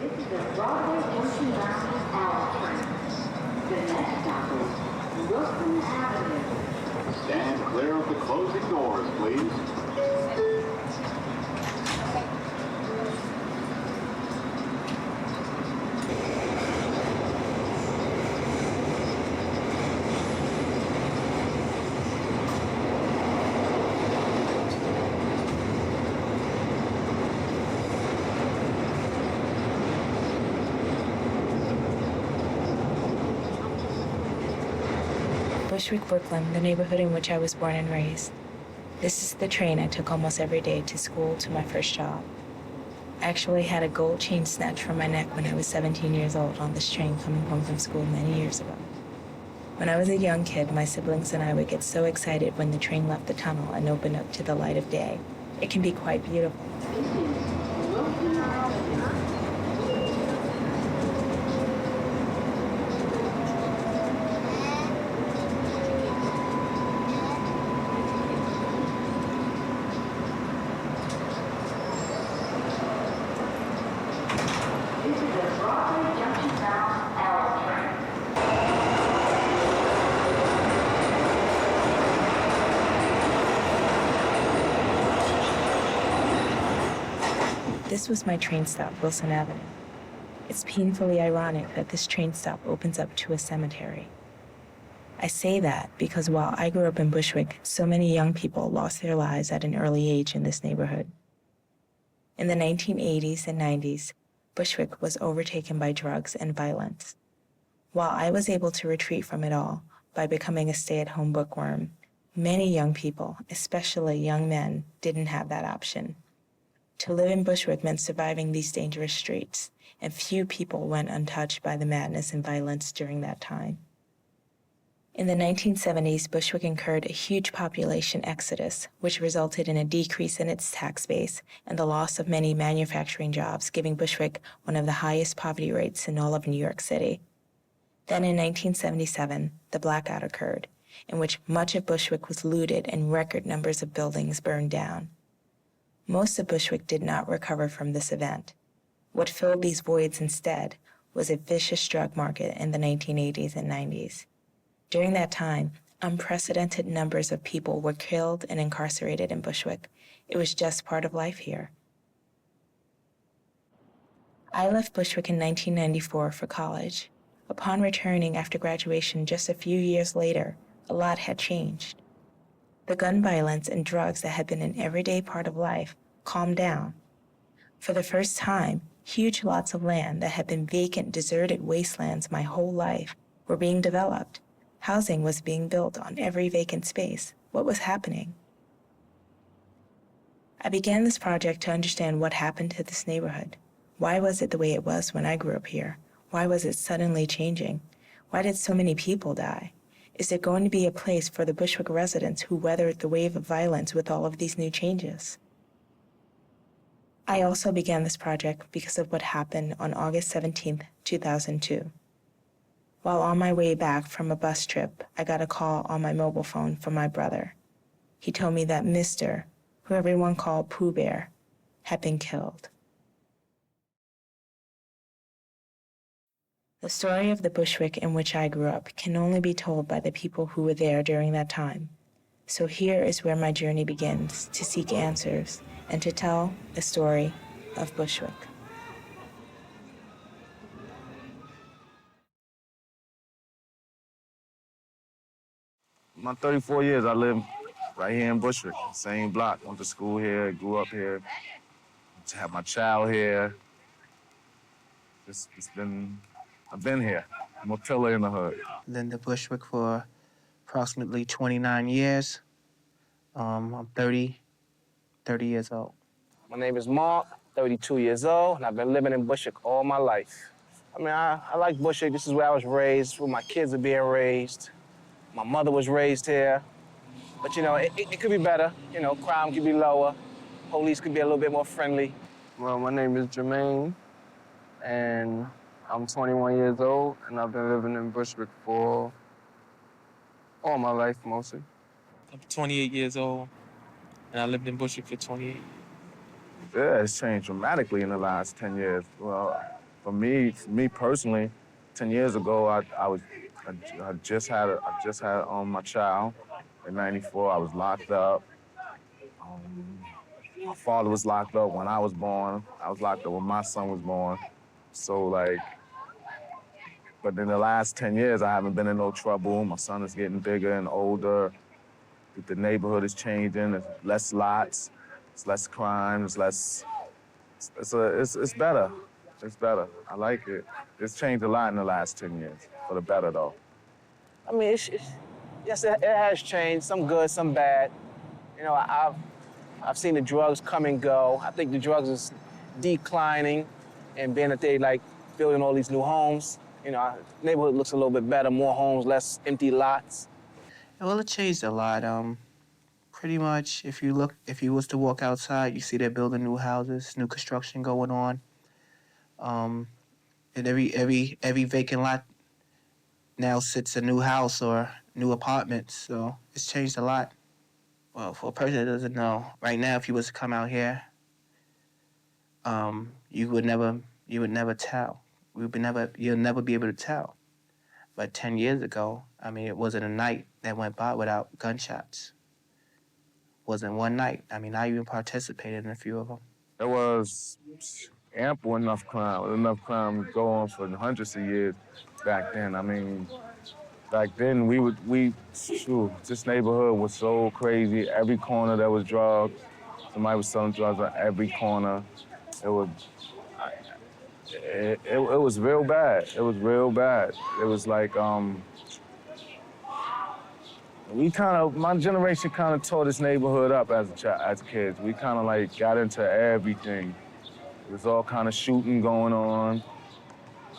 This is a Broadway Junction bound hour train. The next stop is Wilson Avenue. Stand clear of the closing doors, please. Bushwick, Brooklyn, the neighborhood in which I was born and raised. This is the train I took almost every day to school, to my first job. I actually had a gold chain snatched from my neck when I was 17 years old on this train coming home from school many years ago. When I was a young kid, my siblings and I would get so excited when the train left the tunnel and opened up to the light of day. It can be quite beautiful. This was my train stop, Wilson Avenue. It's painfully ironic that this train stop opens up to a cemetery. I say that because while I grew up in Bushwick, so many young people lost their lives at an early age in this neighborhood. In the 1980s and 90s, Bushwick was overtaken by drugs and violence. While I was able to retreat from it all by becoming a stay-at-home bookworm, many young people, especially young men, didn't have that option. To live in Bushwick meant surviving these dangerous streets, and few people went untouched by the madness and violence during that time. In the 1970s, Bushwick incurred a huge population exodus, which resulted in a decrease in its tax base and the loss of many manufacturing jobs, giving Bushwick one of the highest poverty rates in all of New York City. Then in 1977, the blackout occurred, in which much of Bushwick was looted and record numbers of buildings burned down. Most of Bushwick did not recover from this event. What filled these voids instead was a vicious drug market in the 1980s and 90s. During that time, unprecedented numbers of people were killed and incarcerated in Bushwick. It was just part of life here. I left Bushwick in 1994 for college. Upon returning after graduation just a few years later, a lot had changed. The gun violence and drugs that had been an everyday part of life calmed down. For the first time, huge lots of land that had been vacant, deserted wastelands my whole life were being developed. Housing was being built on every vacant space. What was happening? I began this project to understand what happened to this neighborhood. Why was it the way it was when I grew up here? Why was it suddenly changing? Why did so many people die? Is there going to be a place for the Bushwick residents who weathered the wave of violence with all of these new changes? I also began this project because of what happened on August 17, 2002. While on my way back from a bus trip, I got a call on my mobile phone from my brother. He told me that Mr., who everyone called Pooh Bear, had been killed. The story of the Bushwick in which I grew up can only be told by the people who were there during that time. So here is where my journey begins, to seek answers and to tell the story of Bushwick. My 34 years, I live right here in Bushwick, same block. Went to school here, grew up here, had my child here. I've been here. I'm a pillar in the hood. Lived in Bushwick for approximately 29 years. I'm 30 years old. My name is Mark, 32 years old, and I've been living in Bushwick all my life. I mean, I like Bushwick. This is where I was raised, where my kids are being raised. My mother was raised here. But, you know, it could be better. You know, crime could be lower. Police could be a little bit more friendly. Well, my name is Jermaine, and I'm 21 years old, and I've been living in Bushwick for all my life, mostly. I'm 28 years old, and I lived in Bushwick for 28 years. Yeah, it's changed dramatically in the last 10 years. Well, for me personally, 10 years ago, I just had my child. In '94, I was locked up. My father was locked up when I was born. I was locked up when my son was born. So like, but in the last 10 years, I haven't been in no trouble. My son is getting bigger and older. The neighborhood is changing. There's less lots. It's less crime. It's less. It's better. It's better. I like it. It's changed a lot in the last 10 years for the better, though. I mean, yes, it has changed. Some good, some bad. You know, I've seen the drugs come and go. I think the drugs is declining, and being that they like building all these new homes, you know, neighborhood looks a little bit better. More homes, less empty lots. Well, it changed a lot. Pretty much, if you was to walk outside, you see they're building new houses, new construction going on. And every vacant lot now sits a new house or new apartments. So it's changed a lot. Well, for a person that doesn't know, right now, if you was to come out here, you would never tell. You'll never be able to tell. But 10 years ago, I mean, it wasn't a night that went by without gunshots. Wasn't one night. I mean, I even participated in a few of them. There was ample enough crime going for hundreds of years back then. I mean, back then this neighborhood was so crazy. Every corner there was drugs. Somebody was selling drugs on every corner. It was real bad. It was real bad. It was like, my generation kind of tore this neighborhood up as kids. We kind of like got into everything. There was all kind of shooting going on.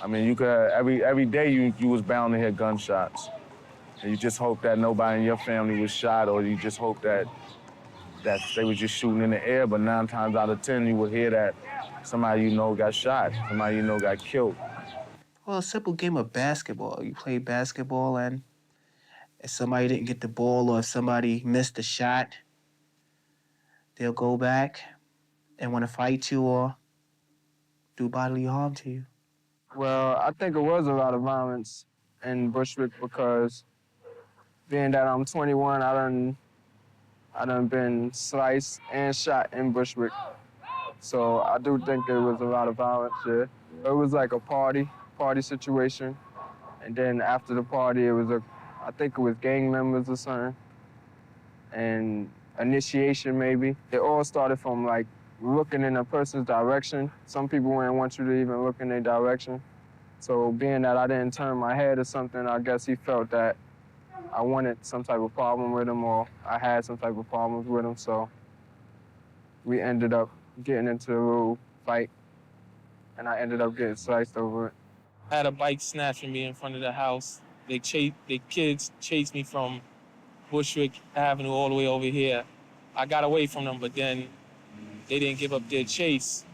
I mean, you could every day you was bound to hear gunshots, and you just hope that nobody in your family was shot, or you just hope that they were just shooting in the air. But 9 times out of 10, you would hear that somebody you know got shot, somebody you know got killed. Well, a simple game of basketball. You play basketball, and if somebody didn't get the ball or if somebody missed a shot, they'll go back and want to fight you or do bodily harm to you. Well, I think it was a lot of violence in Bushwick because being that I'm 21, I done been sliced and shot in Bushwick. So I do think there was a lot of violence there. It was like a party situation. And then after the party, I think it was gang members or something. And initiation maybe. It all started from like looking in a person's direction. Some people wouldn't want you to even look in their direction. So being that I didn't turn my head or something, I guess he felt that I wanted some type of problem with him or I had some type of problems with him. So we ended up getting into a little fight and I ended up getting sliced over it. I had a bike snatched from me in front of the house. The kids chased me from Bushwick Avenue all the way over here. I got away from them, but then they didn't give up their chase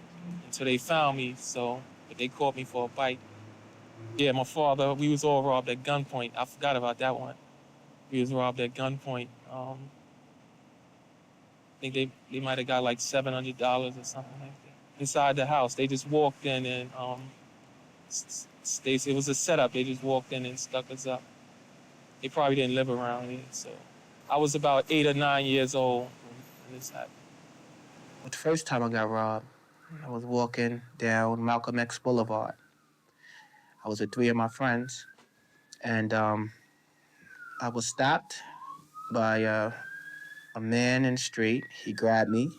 until they found me, but they caught me for a bike. Yeah, my father, we was all robbed at gunpoint. I forgot about that one. We was robbed at gunpoint. I think they might have got like $700 or something like that. Inside the house, they just walked in and it was a setup. They just walked in and stuck us up. They probably didn't live around here, so. I was about 8 or 9 years old when this happened. The first time I got robbed, I was walking down Malcolm X Boulevard. I was with 3 of my friends, and I was stopped by a man in the street. He grabbed me,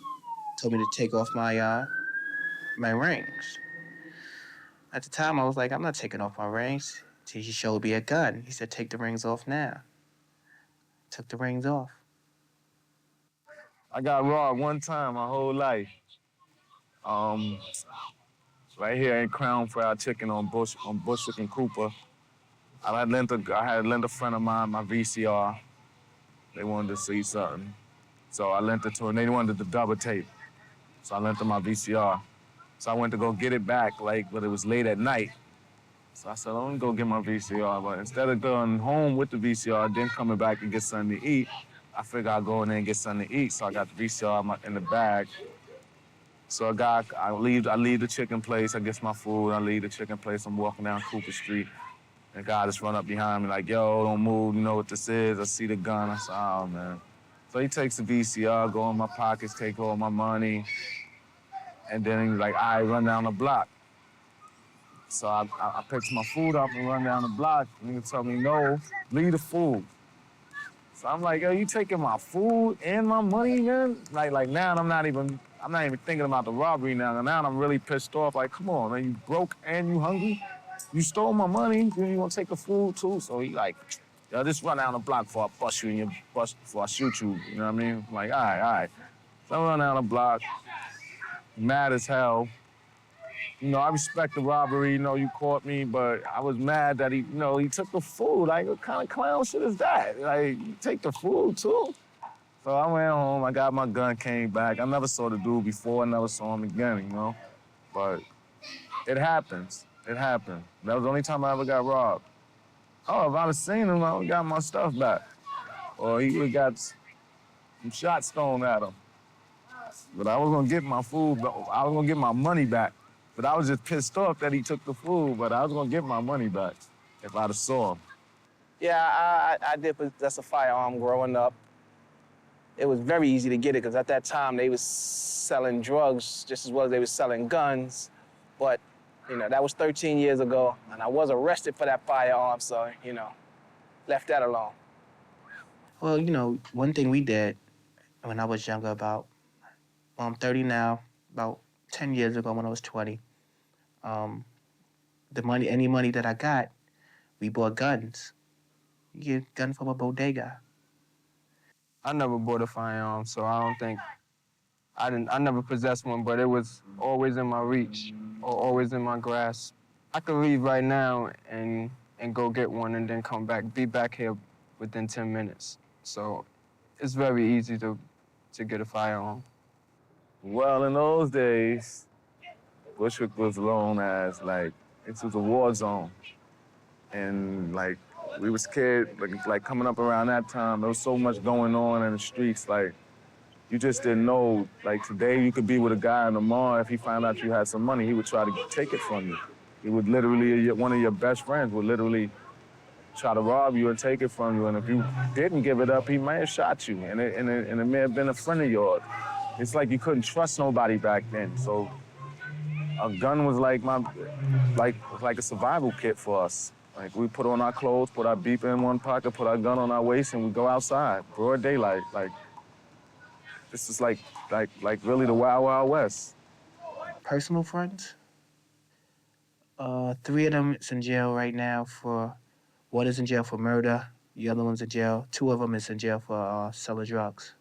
told me to take off my rings. At the time, I was like, I'm not taking off my rings. He showed me a gun. He said, take the rings off now. Took the rings off. I got robbed one time my whole life. Right here in Crown Fried Chicken on Bushwick and Cooper. I had lent a friend of mine my VCR. They wanted to see something. So I lent it to them. They wanted the double tape. So I lent them my VCR. So I went to go get it back, but it was late at night. So I said, let me go get my VCR. But instead of going home with the VCR, then coming back and get something to eat, I figured I'd go in there and get something to eat. So I got the VCR in the bag. So I leave the chicken place, I get my food, I leave the chicken place, I'm walking down Cooper Street, and a guy just run up behind me like, yo, don't move, you know what this is? I see the gun, I said, oh man. So he takes the VCR, go in my pockets, take all my money, and then he's like, all right, run down the block. So I picked my food up and run down the block, and he told me, no, leave the food. So I'm like, yo, you taking my food and my money, man? Like now I'm not even thinking about the robbery now. Now I'm really pissed off. Like, come on, man, you broke and you hungry? You stole my money, then you gonna take the food too? So he like, yo, just run down the block before I bust you in your bust before I shoot you. You know what I mean? I'm like, all right. So I run down the block, mad as hell. You know, I respect the robbery, you know, you caught me, but I was mad that he took the food. Like, what kind of clown shit is that? Like, you take the food too? So I went home, I got my gun, came back. I never saw the dude before, I never saw him again, you know? But it happens. It happened. That was the only time I ever got robbed. Oh, if I'd have seen him, I would have got my stuff back. Or he would have got some shots thrown at him. But I was gonna get my food, I was gonna get my money back. But I was just pissed off that he took the food, but I was gonna get my money back if I'd have saw him. Yeah, I did possess a firearm growing up. It was very easy to get it because at that time they was selling drugs just as well as they was selling guns. But, you know, that was 13 years ago, and I was arrested for that firearm, so, you know, left that alone. Well, you know, one thing we did when I was younger, I'm 30 now, about 10 years ago when I was 20, any money that I got, we bought guns. You get a gun from a bodega. I never bought a firearm, so I don't think I never possessed one, but it was always in my reach or always in my grasp. I could leave right now and go get one and then come back, be back here within 10 minutes. So it's very easy to get a firearm. Well, in those days, Bushwick was known as, like, it was a war zone. And, like, we was scared, like coming up around that time, there was so much going on in the streets, like, you just didn't know. Like, today you could be with a guy in the mall, if he found out you had some money, he would try to take it from you. He would literally, one of your best friends would literally try to rob you and take it from you, and if you didn't give it up, he might have shot you, and it may have been a friend of yours. It's like you couldn't trust nobody back then, so a gun was like a survival kit for us. Like, we put on our clothes, put our beeper in one pocket, put our gun on our waist, and we go outside, broad daylight. Like, this is like really the Wild Wild West. Personal friends, 3 of them is in jail right now for, one is in jail for murder, the other one's in jail, 2 of them is in jail for selling drugs.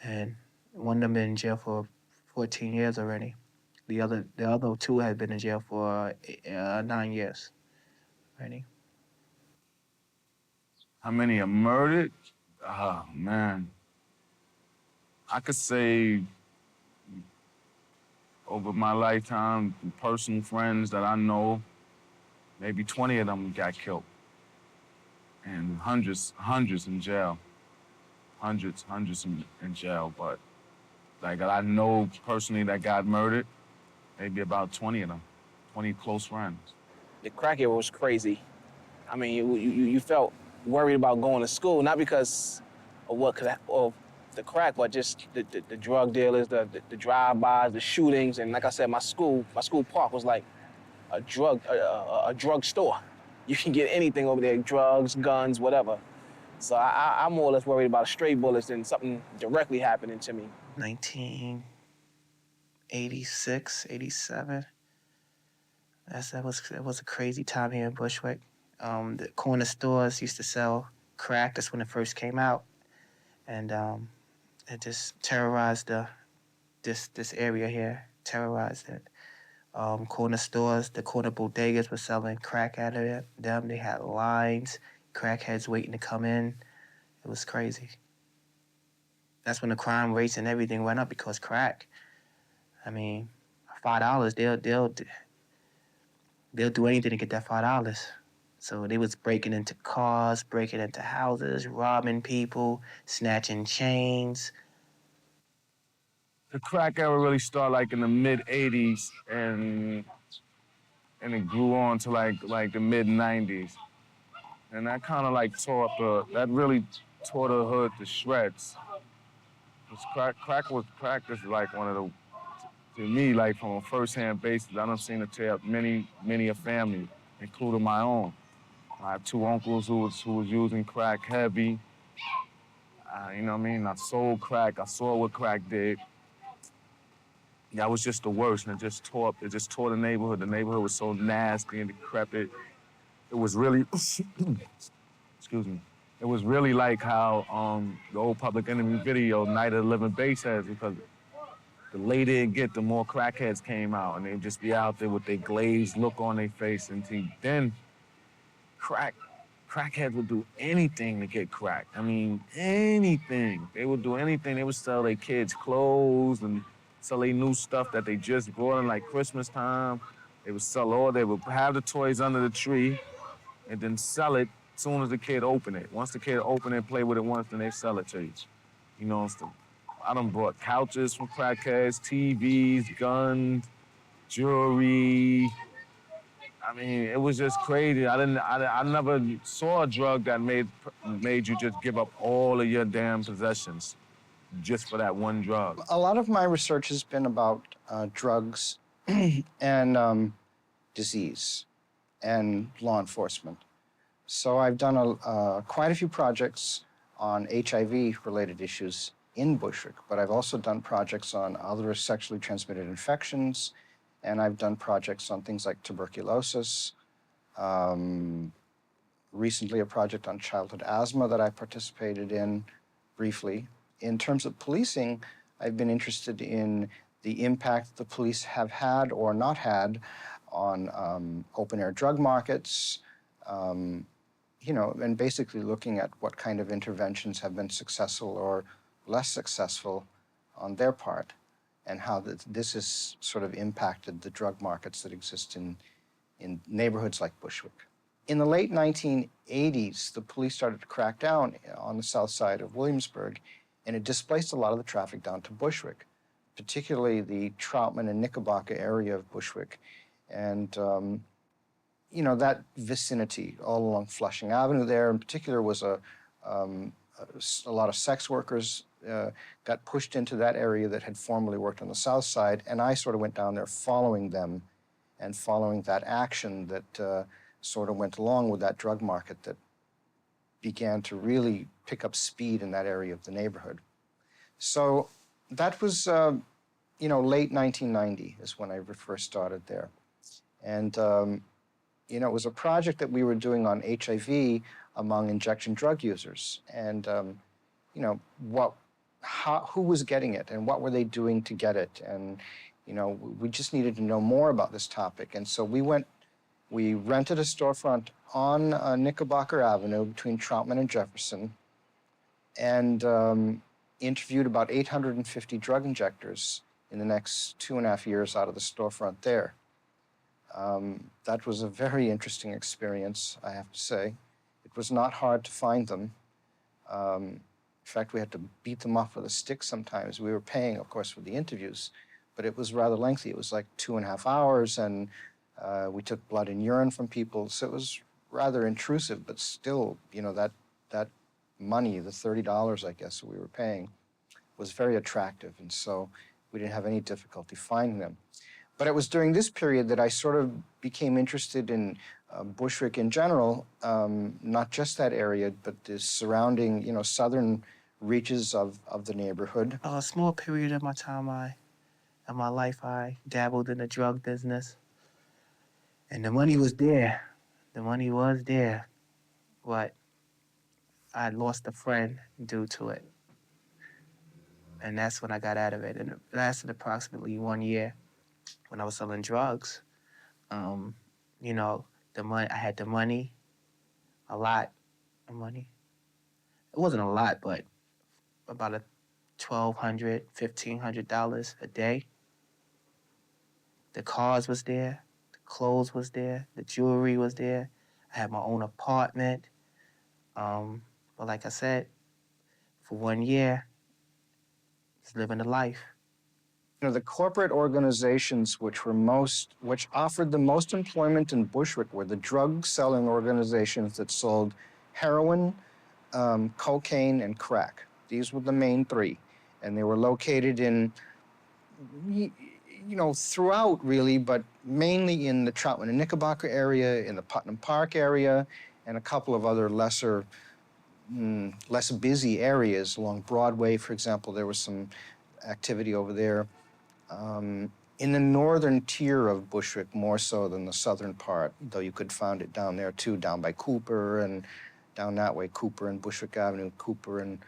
And one of them been in jail for 14 years already. The other 2 have been in jail for 9 years already. How many are murdered? Oh, man. I could say over my lifetime, personal friends that I know, maybe 20 of them got killed. And hundreds in jail. Hundreds in jail. But, like, I know personally that got murdered, maybe about 20 of them, 20 close friends. The crack era was crazy. I mean, you felt worried about going to school, not because of the crack, but just the drug dealers, the drive-bys, the shootings, and like I said, my school park was like a drug store. You can get anything over there, drugs, guns, whatever. So I'm more or less worried about stray bullets than something directly happening to me. 1986, 87. That was a crazy time here in Bushwick. The corner stores used to sell crack. That's when it first came out, and it just terrorized this area here. Terrorized it. Corner stores, the corner bodegas were selling crack out of them. They had lines, crackheads waiting to come in. It was crazy. That's when the crime rates and everything went up because crack. I mean, $5, they'll do anything to get that $5. So they was breaking into cars, breaking into houses, robbing people, snatching chains. the crack era really started like in the mid '80s, and it grew on to like the mid '90s, and that kind of like that really tore the hood to shreds. 'Cause crack is like one of the, to me, like from a first-hand basis, I done seen it tear up many a family, including my own. I have two uncles who was using crack heavy. You know what I mean? I sold crack. I saw what crack did. That was just the worst, and it just tore the neighborhood. The neighborhood was so nasty and decrepit. It was really, excuse me. It was really like how the old Public Enemy video, Night of the Living Bassheads, because the later it get, the more crackheads came out, and they'd just be out there with their glazed look on their face, and then crackheads would do anything to get crack. I mean, anything. They would do anything. They would sell their kids clothes and sell their new stuff that they just brought in, like Christmas time. They would have the toys under the tree and then sell it as soon as the kid open it. Once the kid open it, play with it once, then they sell it to you. You know, I done bought couches from crackheads, TVs, guns, jewelry. I mean, it was just crazy. I never saw a drug that made you just give up all of your damn possessions just for that one drug. A lot of my research has been about drugs and disease and law enforcement. So I've done quite a few projects on HIV-related issues in Bushwick, but I've also done projects on other sexually transmitted infections, and I've done projects on things like tuberculosis. Recently, a project on childhood asthma that I participated in briefly. In terms of policing, I've been interested in the impact the police have had or not had on open-air drug markets, you know, and basically looking at what kind of interventions have been successful or less successful on their part, and how this has sort of impacted the drug markets that exist in neighborhoods like Bushwick. In the late 1980s, the police started to crack down on the south side of Williamsburg, and it displaced a lot of the traffic down to Bushwick, particularly the Troutman and Knickerbocker area of Bushwick. And, you know, that vicinity all along Flushing Avenue there in particular was a lot of sex workers got pushed into that area that had formerly worked on the south side, and I sort of went down there following them and following that action that sort of went along with that drug market that began to really pick up speed in that area of the neighborhood. So that was, you know, late 1990 is when I first started there. And, you know, it was a project that we were doing on HIV among injection drug users. And, you know, who was getting it and what were they doing to get it? And, you know, we just needed to know more about this topic. And so we rented a storefront on Knickerbocker Avenue between Troutman and Jefferson, and interviewed about 850 drug injectors in the next 2.5 years out of the storefront there. That was a very interesting experience, I have to say. It was not hard to find them. In fact, we had to beat them off with a stick sometimes. We were paying, of course, for the interviews, but it was rather lengthy. It was like 2.5 hours, and we took blood and urine from people, so it was rather intrusive, but still, you know, that money, the $30, I guess, that we were paying, was very attractive, and so we didn't have any difficulty finding them. But it was during this period that I sort of became interested in Bushwick in general, not just that area, but the surrounding, you know, southern reaches of the neighborhood. A small period of my time, in my life, I dabbled in the drug business. And the money was there. The money was there. But I lost a friend due to it. And that's when I got out of it. And it lasted approximately 1 year when I was selling drugs. You know, I had the money, a lot of money. It wasn't a lot, but about $1,200, $1,500 a day. The cars was there. Clothes was there, the jewelry was there. I had my own apartment. But like I said, for 1 year, just living the life. The corporate organizations which offered the most employment in Bushwick were the drug-selling organizations that sold heroin, cocaine, and crack. These were the main three, and they were located in, throughout really, but mainly in the Troutman and Knickerbocker area, in the Putnam Park area, and a couple of other less busy areas along Broadway, for example. There was some activity over there. In the northern tier of Bushwick, more so than the southern part, though you could find it down there too, down by Cooper and down that way, Cooper and Bushwick Avenue, Cooper and,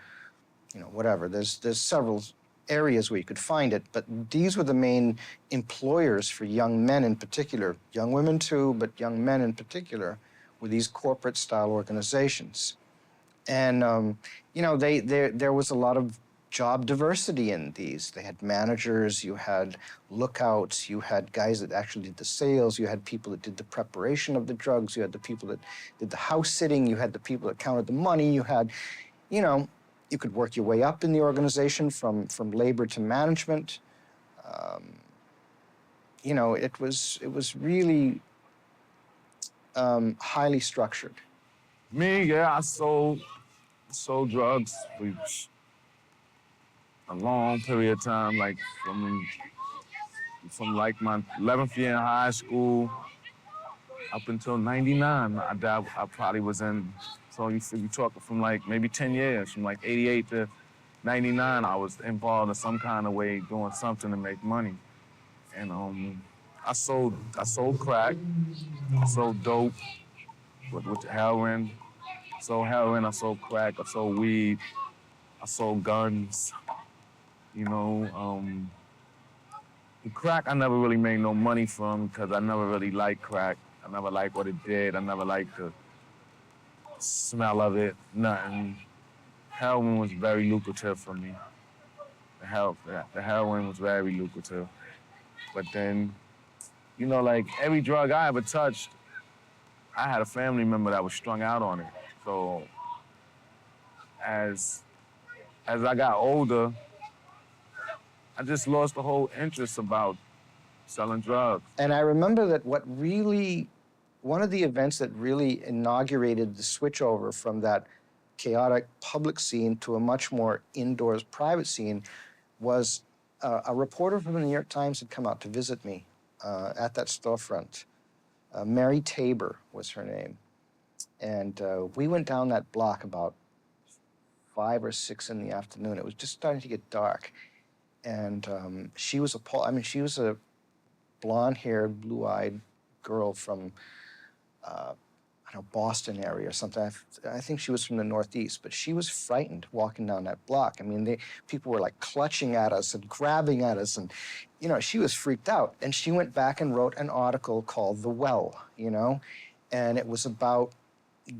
whatever. There's several areas where you could find it, but these were the main employers for young men in particular, young women too, but young men in particular, were these corporate-style organizations. And, there was a lot of job diversity in these. They had managers, you had lookouts, you had guys that actually did the sales, you had people that did the preparation of the drugs, you had the people that did the house sitting, you had the people that counted the money, you had, you could work your way up in the organization from labor to management. It was really highly structured. Me, yeah, I sold drugs for a long period of time, like from like my 11th year in high school up until 99. I probably was in, so you talking from like maybe 10 years, from like 88 to 99, I was involved in some kind of way doing something to make money. And I sold crack, I sold dope with heroin, I sold heroin, I sold crack, I sold weed, I sold guns, the crack I never really made no money from because I never really liked crack. I never liked what it did. I never liked the smell of it, nothing. Heroin was very lucrative for me. The heroin was very lucrative. But then, like every drug I ever touched, I had a family member that was strung out on it. So as I got older, I just lost the whole interest about selling drugs. And I remember that one of the events that really inaugurated the switchover from that chaotic public scene to a much more indoors private scene was a reporter from the New York Times had come out to visit me at that storefront. Mary Tabor was her name. And we went down that block about 5 or 6 in the afternoon. It was just starting to get dark. And she was she was a blonde-haired, blue-eyed girl from, Boston area or something. I think she was from the Northeast, but she was frightened walking down that block. I mean, people were like clutching at us and grabbing at us, and, she was freaked out. And she went back and wrote an article called The Well, and it was about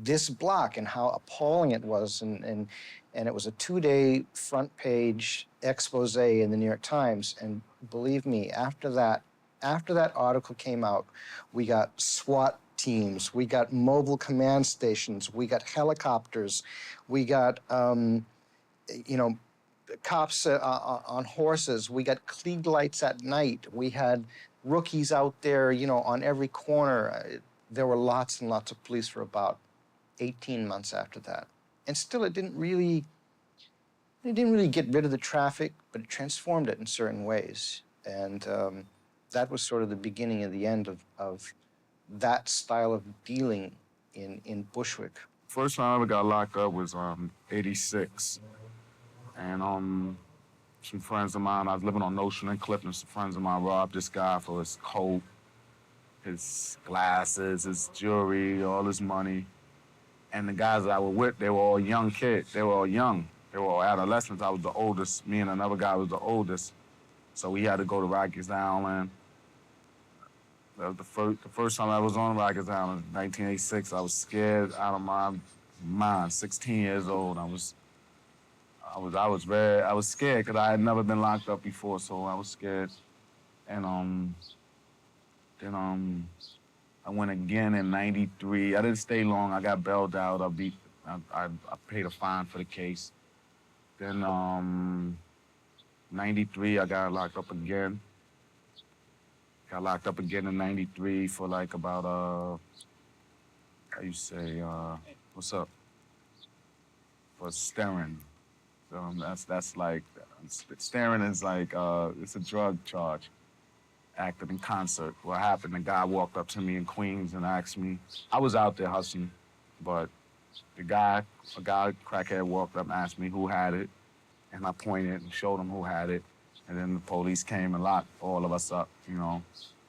this block and how appalling it was, and it was a 2-day front page expose in the New York Times. And believe me, after that article came out, we got SWAT teams, we got mobile command stations, we got helicopters, we got, cops on horses, we got Klieg lights at night, we had rookies out there, on every corner. There were lots and lots of police for about 18 months after that. And still, it didn't really get rid of the traffic, but it transformed it in certain ways. And that was sort of the beginning and the end of that style of dealing in Bushwick. First time I ever got locked up was 86. And some friends of mine, I was living on Notion and Clifton, some friends of mine robbed this guy for his coat, his glasses, his jewelry, all his money. And the guys that I was with, they were all young kids. They were all young. They were all adolescents. I was the oldest. Me and another guy was the oldest. So we had to go to Rikers Island. The first time I was on Rikers Island, 1986, I was scared out of my mind. 16 years old. I was scared because I had never been locked up before, so I was scared. And then I went again in 93. I didn't stay long. I got bailed out. I paid a fine for the case. Then '93, I got locked up again. Got locked up again in '93 for like about, how you say, what's up? For staring. That's like, staring is like, it's a drug charge. Acted in concert. What happened, the guy walked up to me in Queens and asked me, I was out there hustling, but a guy, crackhead, walked up and asked me who had it, and I pointed and showed him who had it, and then the police came and locked all of us up, you know.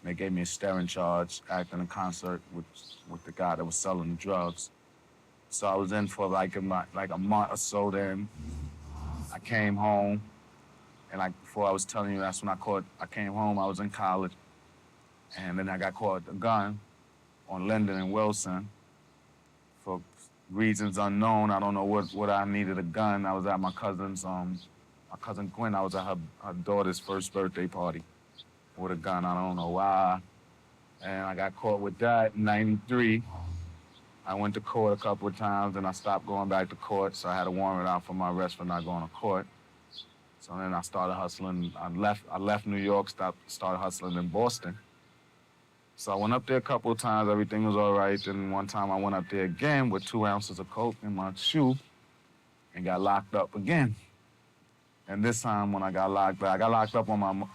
They gave me a staring charge, acting in concert with the guy that was selling drugs. So I was in for like a month or so. Then I came home, and before I was telling you, that's when I came home. I was in college, and then I got caught with a gun on Linden and Wilson for reasons unknown. I don't know what I needed a gun. I was at my cousin Gwen. I was at her daughter's first birthday party with a gun. I don't know why. And I got caught with that in '93. I went to court a couple of times, and I stopped going back to court, so I had a warrant out for my arrest for not going to court. So then I started hustling. I left New York, started hustling in Boston. So I went up there a couple of times, everything was all right. Then one time I went up there again with 2 ounces of coke in my shoe and got locked up again. And this time when I got locked up on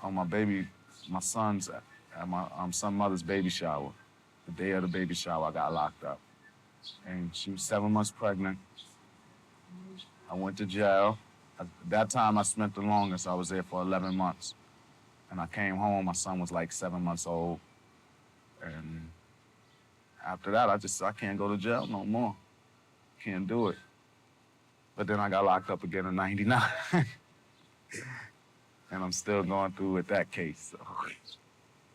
my son's, at my son mother's baby shower. The day of the baby shower, I got locked up. And she was 7 months pregnant. I went to jail. At that time, I spent the longest. I was there for 11 months. And I came home, my son was like 7 months old. And after that, I can't go to jail no more. Can't do it. But then I got locked up again in '99. And I'm still going through with that case, so.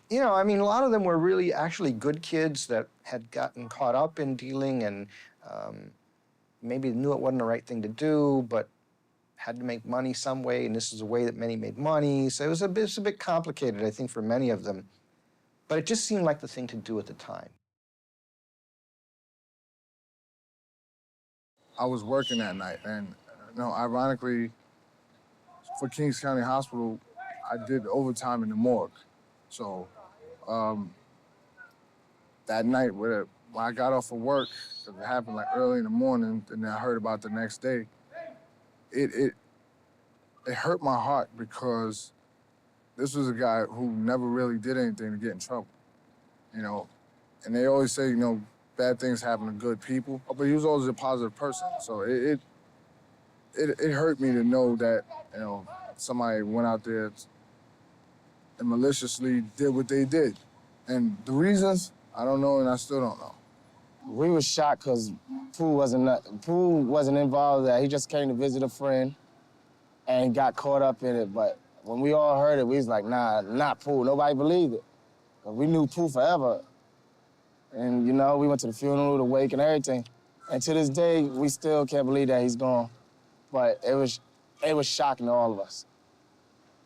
You know, I mean, a lot of them were really actually good kids that had gotten caught up in dealing and maybe knew it wasn't the right thing to do, but had to make money some way, and this is a way that many made money. So it was a bit complicated, I think, for many of them. But it just seemed like the thing to do at the time. I was working that night, and ironically, for Kings County Hospital, I did overtime in the morgue. So that night, when I got off of work, because it happened like early in the morning, and then I heard about the next day, it hurt my heart because this was a guy who never really did anything to get in trouble, And they always say, bad things happen to good people, but he was always a positive person. So it hurt me to know that, somebody went out there and maliciously did what they did. And the reasons, I don't know, and I still don't know. We were shocked because Pooh wasn't involved there. He just came to visit a friend and got caught up in it. But when we all heard it, we was like, nah, not Pooh. Nobody believed it. But we knew Pooh forever. And, we went to the funeral, the wake, and everything. And to this day, we still can't believe that he's gone. But it was shocking to all of us.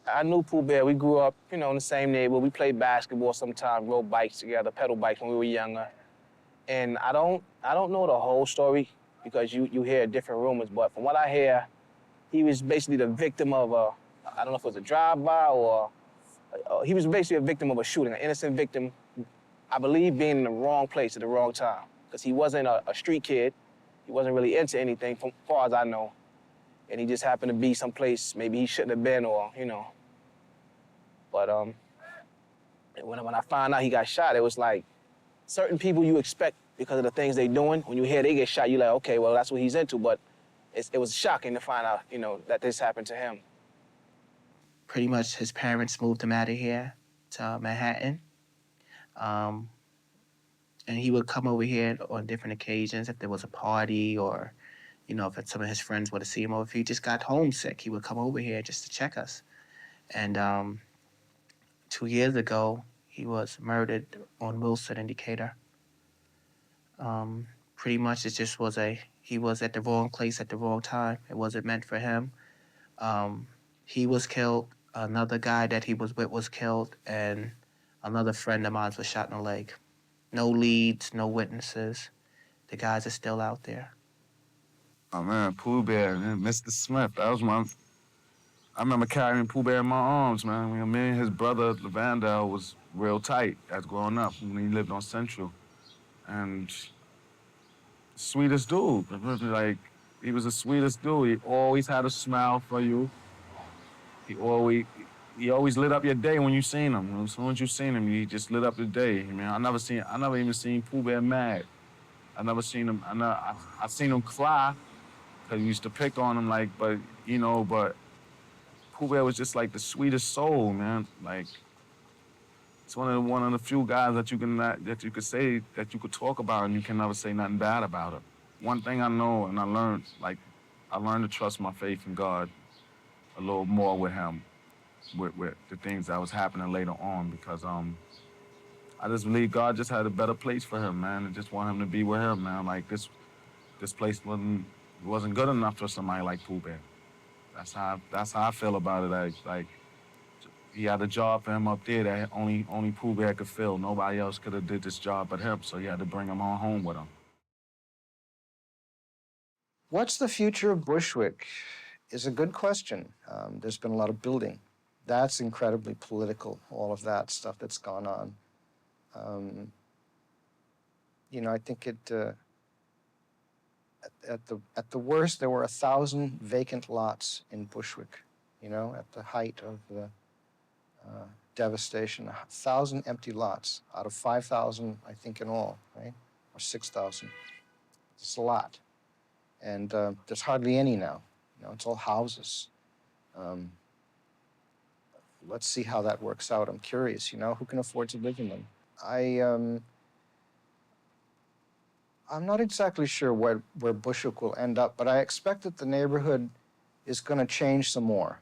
I knew Pooh Bear. We grew up, in the same neighborhood. We played basketball sometimes, rode bikes together, pedal bikes when we were younger. And I don't know the whole story because you hear different rumors, but from what I hear, he was basically the victim of I don't know if it was a drive-by or he was basically a victim of a shooting, an innocent victim, I believe being in the wrong place at the wrong time because he wasn't a street kid. He wasn't really into anything, from far as I know. And he just happened to be someplace maybe he shouldn't have been or, But when I found out he got shot, it was like certain people you expect because of the things they're doing. When you hear they get shot, you're like, okay, well, that's what he's into. But it was shocking to find out, that this happened to him. Pretty much his parents moved him out of here to Manhattan. And he would come over here on different occasions if there was a party or, if some of his friends were to see him, or if he just got homesick, he would come over here just to check us. And 2 years ago, he was murdered on Wilson and Decatur. Pretty much it just was he was at the wrong place at the wrong time. It wasn't meant for him. He was killed, another guy that he was with was killed, and another friend of mine was shot in the leg. No leads, no witnesses. The guys are still out there. Oh man, Pooh Bear, man, Mr. Smith, that was I remember carrying Pooh Bear in my arms, man. You know, me and his brother, Vandal, was real tight as growing up when he lived on Central. And sweetest dude. Like, he was the sweetest dude. He always had a smile for you. He always lit up your day when you seen him. As soon as you seen him, he just lit up the day. I mean, I never even seen Pooh Bear mad. I never seen him, I seen him cry, because he used to pick on him, like, but Pooh Bear was just like the sweetest soul, man. Like, it's one of the few guys that you could talk about and you can never say nothing bad about him. One thing I know and I learned to trust my faith in God a little more with him, with the things that was happening later on, because I just believe God just had a better place for him, man. I just want him to be with him, man. Like, this place wasn't good enough for somebody like Pooh Bear. That's how I feel about it. Like he had a job for him up there that only Pooh Bear could fill. Nobody else could have did this job but him, so he had to bring him on home with him. What's the future of Bushwick is a good question. There's been a lot of building. That's incredibly political, all of that stuff that's gone on. You know, I think at the worst, there were 1,000 vacant lots in Bushwick, you know, at the height of the devastation. 1,000 empty lots out of 5,000, I think, in all, right? Or 6,000. It's a lot. And there's hardly any now. You know, it's all houses. Let's see how that works out. I'm curious, you know, who can afford to live in them? I'm not exactly sure where Bushwick will end up, but I expect that the neighborhood is going to change some more.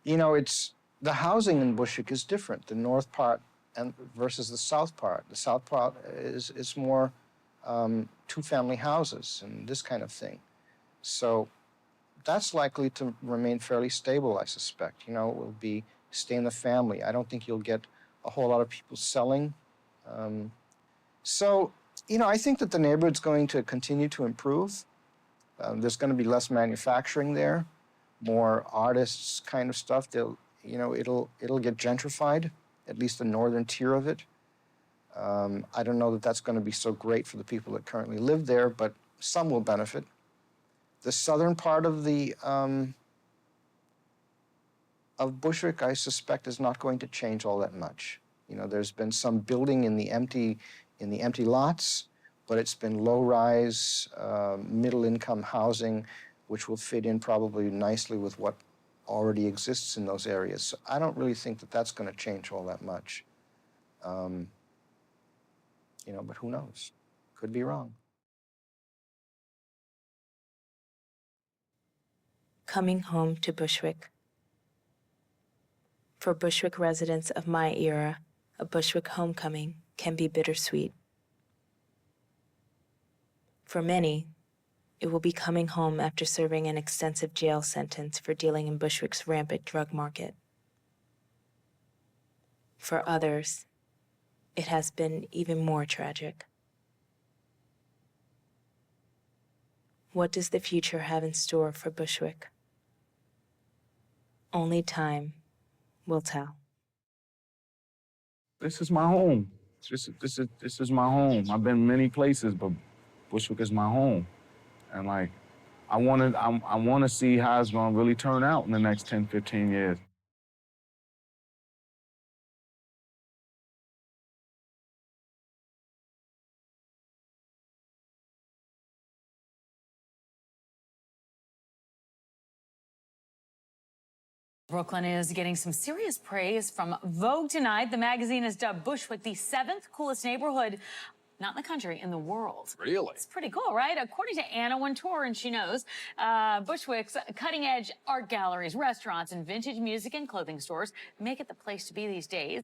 You know, the housing in Bushwick is different, the north part versus the south part. The south part is more two-family houses and this kind of thing. So that's likely to remain fairly stable, I suspect. You know, it will stay in the family. I don't think you'll get a whole lot of people selling. So, you know, I think that the neighborhood's going to continue to improve. There's going to be less manufacturing there, more artists kind of stuff. It'll get gentrified, at least the northern tier of it. I don't know that that's going to be so great for the people that currently live there, but some will benefit. The southern part of Bushwick, I suspect, is not going to change all that much. You know, there's been some building in the empty lots, but it's been low-rise, middle-income housing, which will fit in probably nicely with what already exists in those areas. So I don't really think that that's going to change all that much. You know, but who knows? Could be wrong. Coming home to Bushwick. For Bushwick residents of my era, a Bushwick homecoming can be bittersweet. For many, it will be coming home after serving an extensive jail sentence for dealing in Bushwick's rampant drug market. For others, it has been even more tragic. What does the future have in store for Bushwick? Only time will tell. This is my home. This is my home. I've been many places, but Bushwick is my home. And like, I want to see how it's going to really turn out in the next 10, 15 years. Brooklyn is getting some serious praise from Vogue tonight. The magazine has dubbed Bushwick the 7th coolest neighborhood, not in the country, in the world. Really? It's pretty cool, right? According to Anna Wintour, and she knows, Bushwick's cutting-edge art galleries, restaurants, and vintage music and clothing stores make it the place to be these days.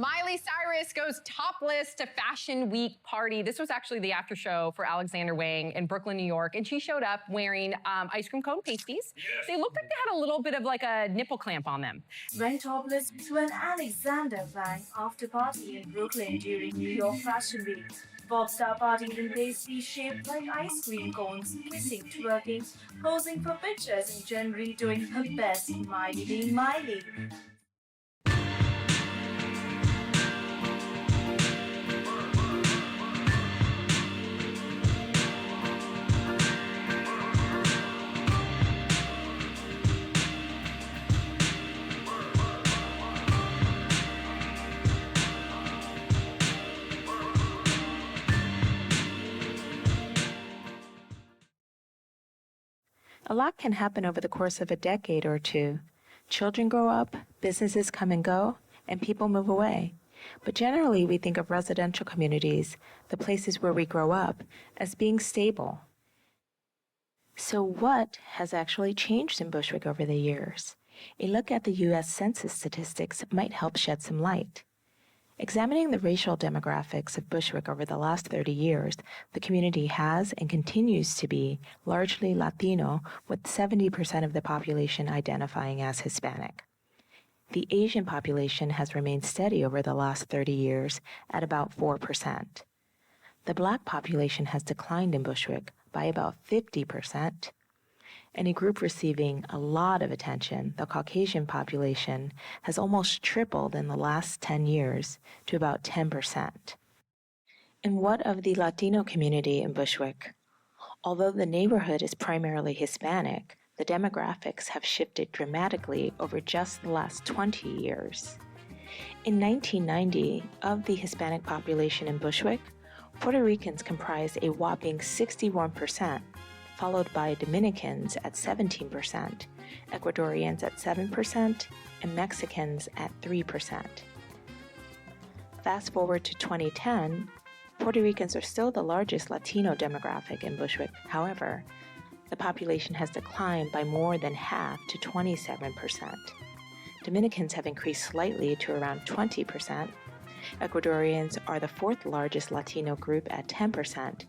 Miley Cyrus goes topless to Fashion Week party. This was actually the after show for Alexander Wang in Brooklyn, New York, and she showed up wearing ice cream cone pasties. Yes. They looked like they had a little bit of like a nipple clamp on them. Went topless to an Alexander Wang after party in Brooklyn during New York Fashion Week. Pop star partied in pasties shaped like ice cream cones, kissing, twerking, posing for pictures, and generally doing her best Miley being Miley. A lot can happen over the course of a decade or two. Children grow up, businesses come and go, and people move away. But generally, we think of residential communities, the places where we grow up, as being stable. So what has actually changed in Bushwick over the years? A look at the U.S. Census statistics might help shed some light. Examining the racial demographics of Bushwick over the last 30 years, the community has and continues to be largely Latino, with 70% of the population identifying as Hispanic. The Asian population has remained steady over the last 30 years at about 4%. The Black population has declined in Bushwick by about 50%. And a group receiving a lot of attention, the Caucasian population, has almost tripled in the last 10 years to about 10%. And what of the Latino community in Bushwick? Although the neighborhood is primarily Hispanic, the demographics have shifted dramatically over just the last 20 years. In 1990, of the Hispanic population in Bushwick, Puerto Ricans comprised a whopping 61%, followed by Dominicans at 17%, Ecuadorians at 7%, and Mexicans at 3%. Fast forward to 2010, Puerto Ricans are still the largest Latino demographic in Bushwick. However, the population has declined by more than half to 27%. Dominicans have increased slightly to around 20%. Ecuadorians are the fourth largest Latino group at 10%,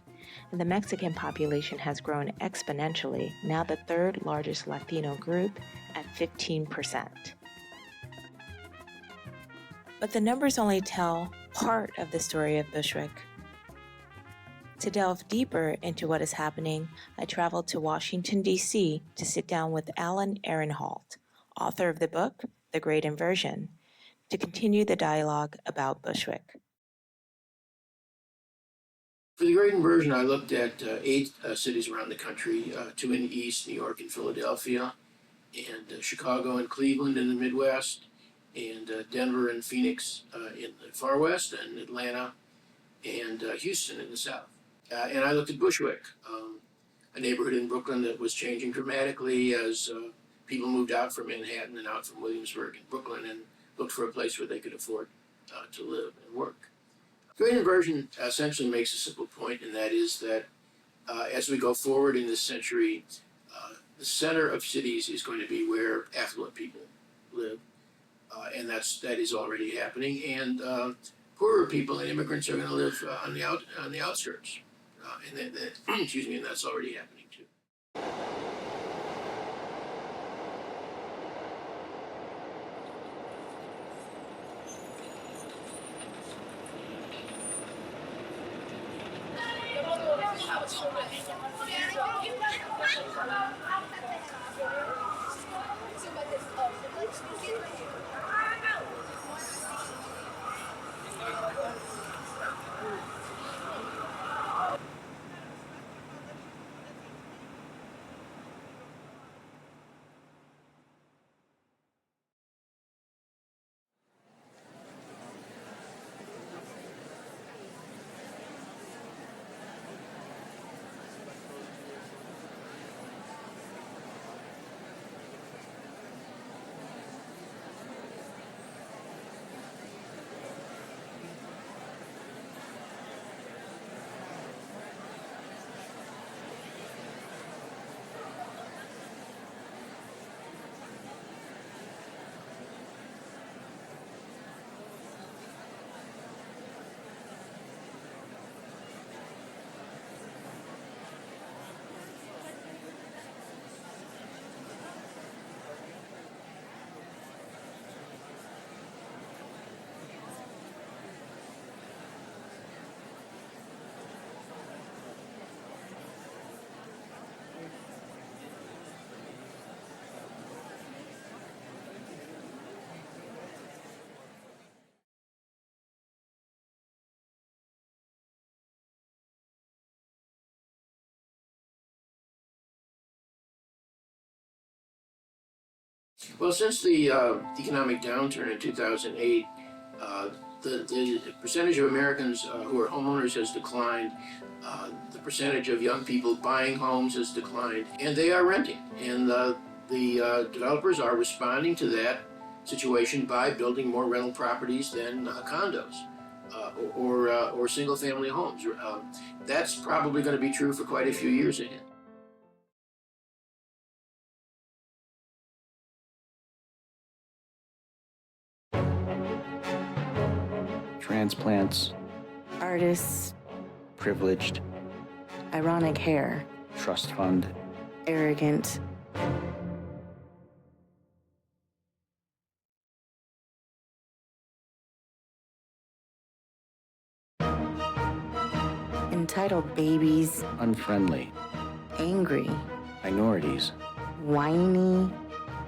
and the Mexican population has grown exponentially, now the third largest Latino group at 15%. But the numbers only tell part of the story of Bushwick. To delve deeper into what is happening, I traveled to Washington, D.C. to sit down with Alan Ehrenhalt, author of the book, The Great Inversion, to continue the dialogue about Bushwick. For the Great Inversion, I looked at 8 cities around the country, 2 in the East, New York and Philadelphia, and Chicago and Cleveland in the Midwest, and Denver and Phoenix in the far West, and Atlanta and Houston in the South. And I looked at Bushwick, a neighborhood in Brooklyn that was changing dramatically as people moved out from Manhattan and out from Williamsburg and Brooklyn and looked for a place where they could afford to live and work. Great Inversion essentially makes a simple point, and that is that as we go forward in this century, the center of cities is going to be where affluent people live, and that is already happening. And poorer people and immigrants are going to live on the outskirts, and excuse me, and that's already happening too. Well, since the economic downturn in 2008, the percentage of Americans who are homeowners has declined. The percentage of young people buying homes has declined, and they are renting. And the developers are responding to that situation by building more rental properties than condos or single-family homes. That's probably going to be true for quite a few years ahead. Transplants, Artists, privileged, ironic hair, trust fund. arrogant. Entitled babies, Unfriendly, angry, minorities, whiny.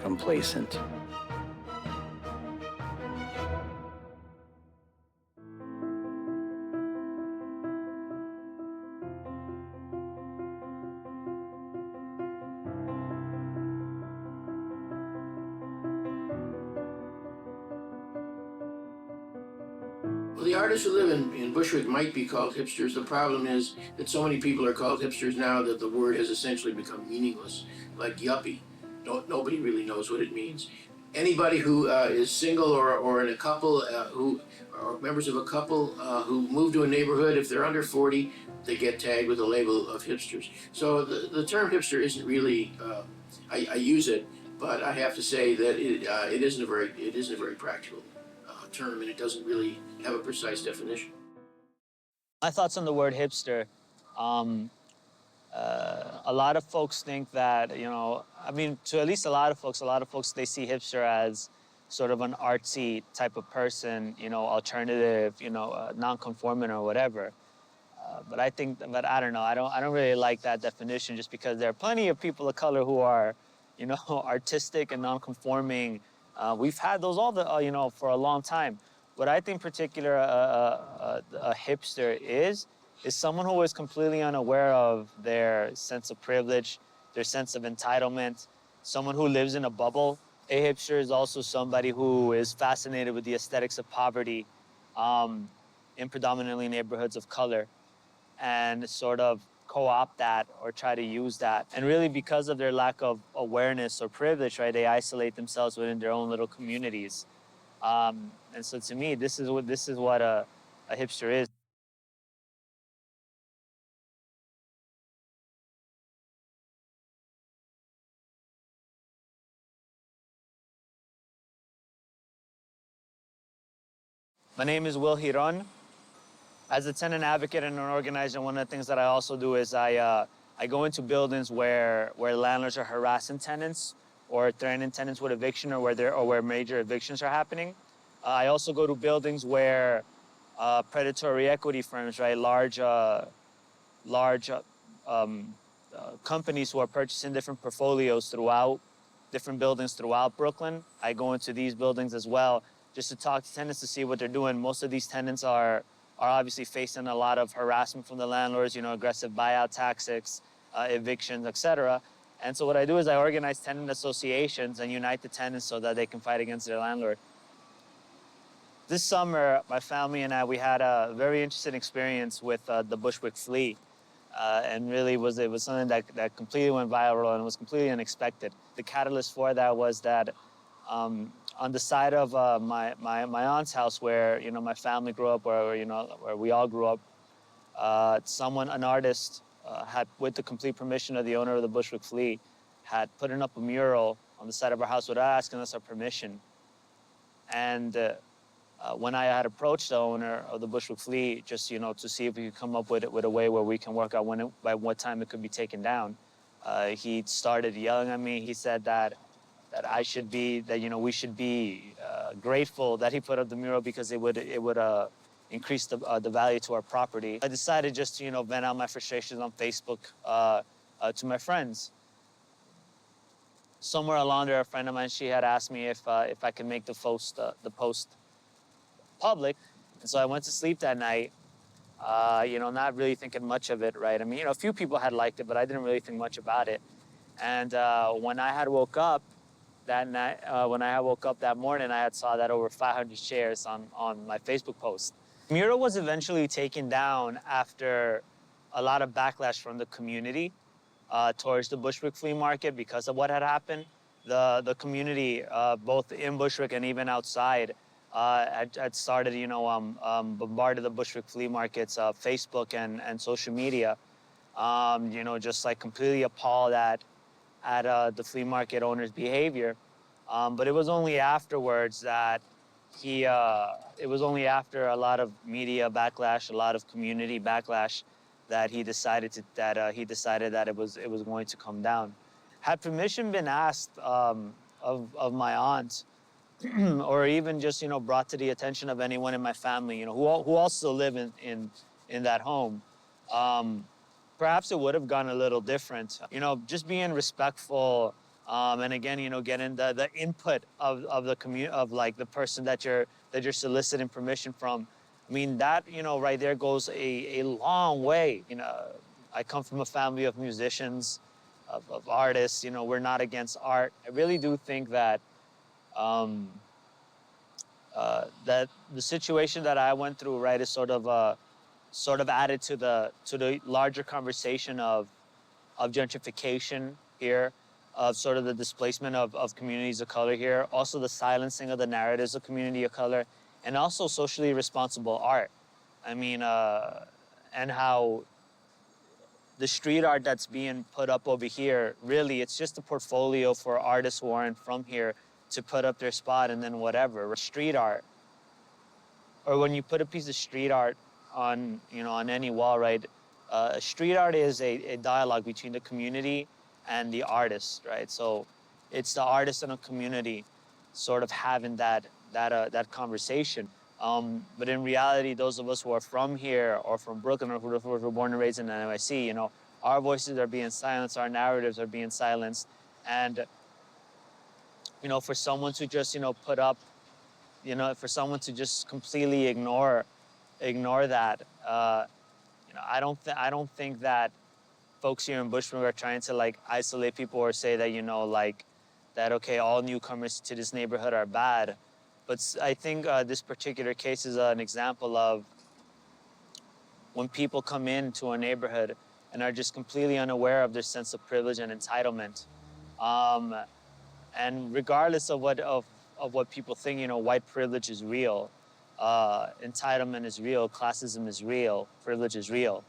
complacent. Well, the artists who live in Bushwick might be called hipsters. The problem is that so many people are called hipsters now that the word has essentially become meaningless, like yuppie. Nobody really knows what it means. Anybody who is single or in a couple who are members of a couple who move to a neighborhood, if they're under 40, they get tagged with the label of hipsters. So the term hipster isn't really, I use it, but I have to say that it isn't a very practical term, and it doesn't really have a precise definition. My thoughts on the word hipster. A lot of folks think that, you know, I mean, to at least a lot of folks, they see hipster as sort of an artsy type of person, you know, alternative, you know, non-conforming or whatever. But I don't know, I don't really like that definition, just because there are plenty of people of color who are, you know, artistic and non-conforming. We've had those you know, for a long time. What I think particular a hipster is someone who is completely unaware of their sense of privilege, their sense of entitlement, someone who lives in a bubble. A hipster is also somebody who is fascinated with the aesthetics of poverty in predominantly neighborhoods of color, and sort of co-opt that or try to use that. And really, because of their lack of awareness or privilege, right, they isolate themselves within their own little communities. And so to me, this is what a hipster is. My name is Will Hiron. As a tenant advocate and an organizer, one of the things that I also do is I go into buildings where landlords are harassing tenants or threatening tenants with eviction, or where major evictions are happening. I also go to buildings where predatory equity firms, right, large companies who are purchasing different portfolios throughout different buildings throughout Brooklyn. I go into these buildings as well, just to talk to tenants to see what they're doing. Most of these tenants are obviously facing a lot of harassment from the landlords, you know, aggressive buyout tactics, evictions, etc. And so what I do is I organize tenant associations and unite the tenants so that they can fight against their landlord. This summer, my family and I, we had a very interesting experience with the Bushwick Flea. And really it was something that completely went viral and was completely unexpected. The catalyst for that was that on the side of my aunt's house, where, you know, my family grew up, where we all grew up, an artist had, with the complete permission of the owner of the Bushwick Flea, had put up a mural on the side of our house without asking us our permission. And when I had approached the owner of the Bushwick Flea, just, you know, to see if we could come up with a way where we can work out by what time it could be taken down, he started yelling at me. He said that we should be grateful that he put up the mural, because it would increase the value to our property. I decided just to, you know, vent out my frustrations on Facebook to my friends. Somewhere along there, a friend of mine, she had asked me if I could make the post public. And so I went to sleep that night, you know, not really thinking much of it, right? I mean, you know, a few people had liked it, but I didn't really think much about it. And when I had woke up, that night, when I woke up that morning, I had saw that over 500 shares on my Facebook post. The mural was eventually taken down after a lot of backlash from the community towards the Bushwick flea market because of what had happened. The community, both in Bushwick and even outside, had started, bombarded the Bushwick flea market's Facebook and social media, just like completely appalled at the flea market owner's behavior. But it was only afterwards that it was only after a lot of media backlash, a lot of community backlash, that he decided that it was going to come down. Had permission been asked of my aunt, or even just brought to the attention of anyone in my family, who also live in that home, perhaps it would have gone a little different. Just being respectful, and again, getting the input of the the person that you're soliciting permission from. I mean, that right there goes a long way. I come from a family of musicians, of artists. We're not against art. I really do think that that the situation that I went through, right, is sort of added to the larger conversation of gentrification here, of sort of the displacement of communities of color here, also the silencing of the narratives of community of color, and also socially responsible art. I mean, and how the street art that's being put up over here, really, it's just a portfolio for artists who aren't from here to put up their spot and then whatever. Street art, or when you put a piece of street art on, on any wall, right? Street art is a dialogue between the community and the artist, right? So it's the artist and the community sort of having that conversation. But in reality, those of us who are from here or from Brooklyn or who were born and raised in NYC, our voices are being silenced, our narratives are being silenced. And, for someone to just, put up, for someone to just completely ignore that, I don't think that folks here in Bushwick are trying to isolate people or say that, that, okay, all newcomers to this neighborhood are bad. But I think this particular case is an example of when people come into a neighborhood and are just completely unaware of their sense of privilege and entitlement. And regardless of what people think, white privilege is real, entitlement is real, classism is real, privilege is real.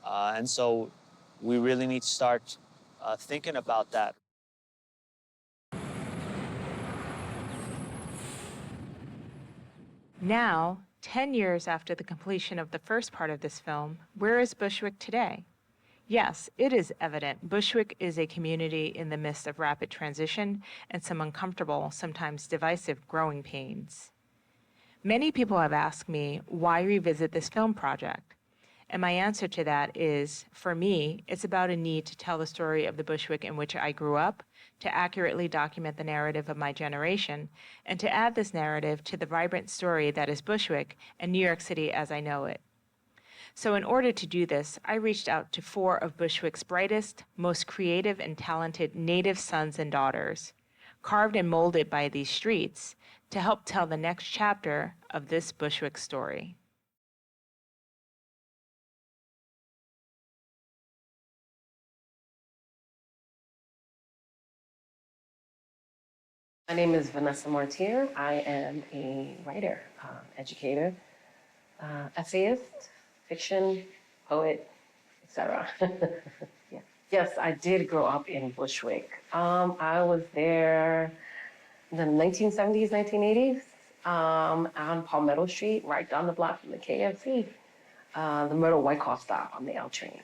And so we really need to start thinking about that. Now, 10 years after the completion of the first part of this film, where is Bushwick today? Yes, it is evident Bushwick is a community in the midst of rapid transition and some uncomfortable, sometimes divisive growing pains. Many people have asked me why revisit this film project. And my answer to that is, for me, it's about a need to tell the story of the Bushwick in which I grew up, to accurately document the narrative of my generation, and to add this narrative to the vibrant story that is Bushwick and New York City as I know it. So in order to do this, I reached out to 4 of Bushwick's brightest, most creative and talented native sons and daughters, carved and molded by these streets, to help tell the next chapter of this Bushwick story. My name is Vanessa Martir. I am a writer, educator, essayist, fiction, poet, etc. Yeah. Yes, I did grow up in Bushwick. I was there in the 1970s, 1980s, on Palmetto Street, right down the block from the KFC, the Myrtle White Claw stop on the L train.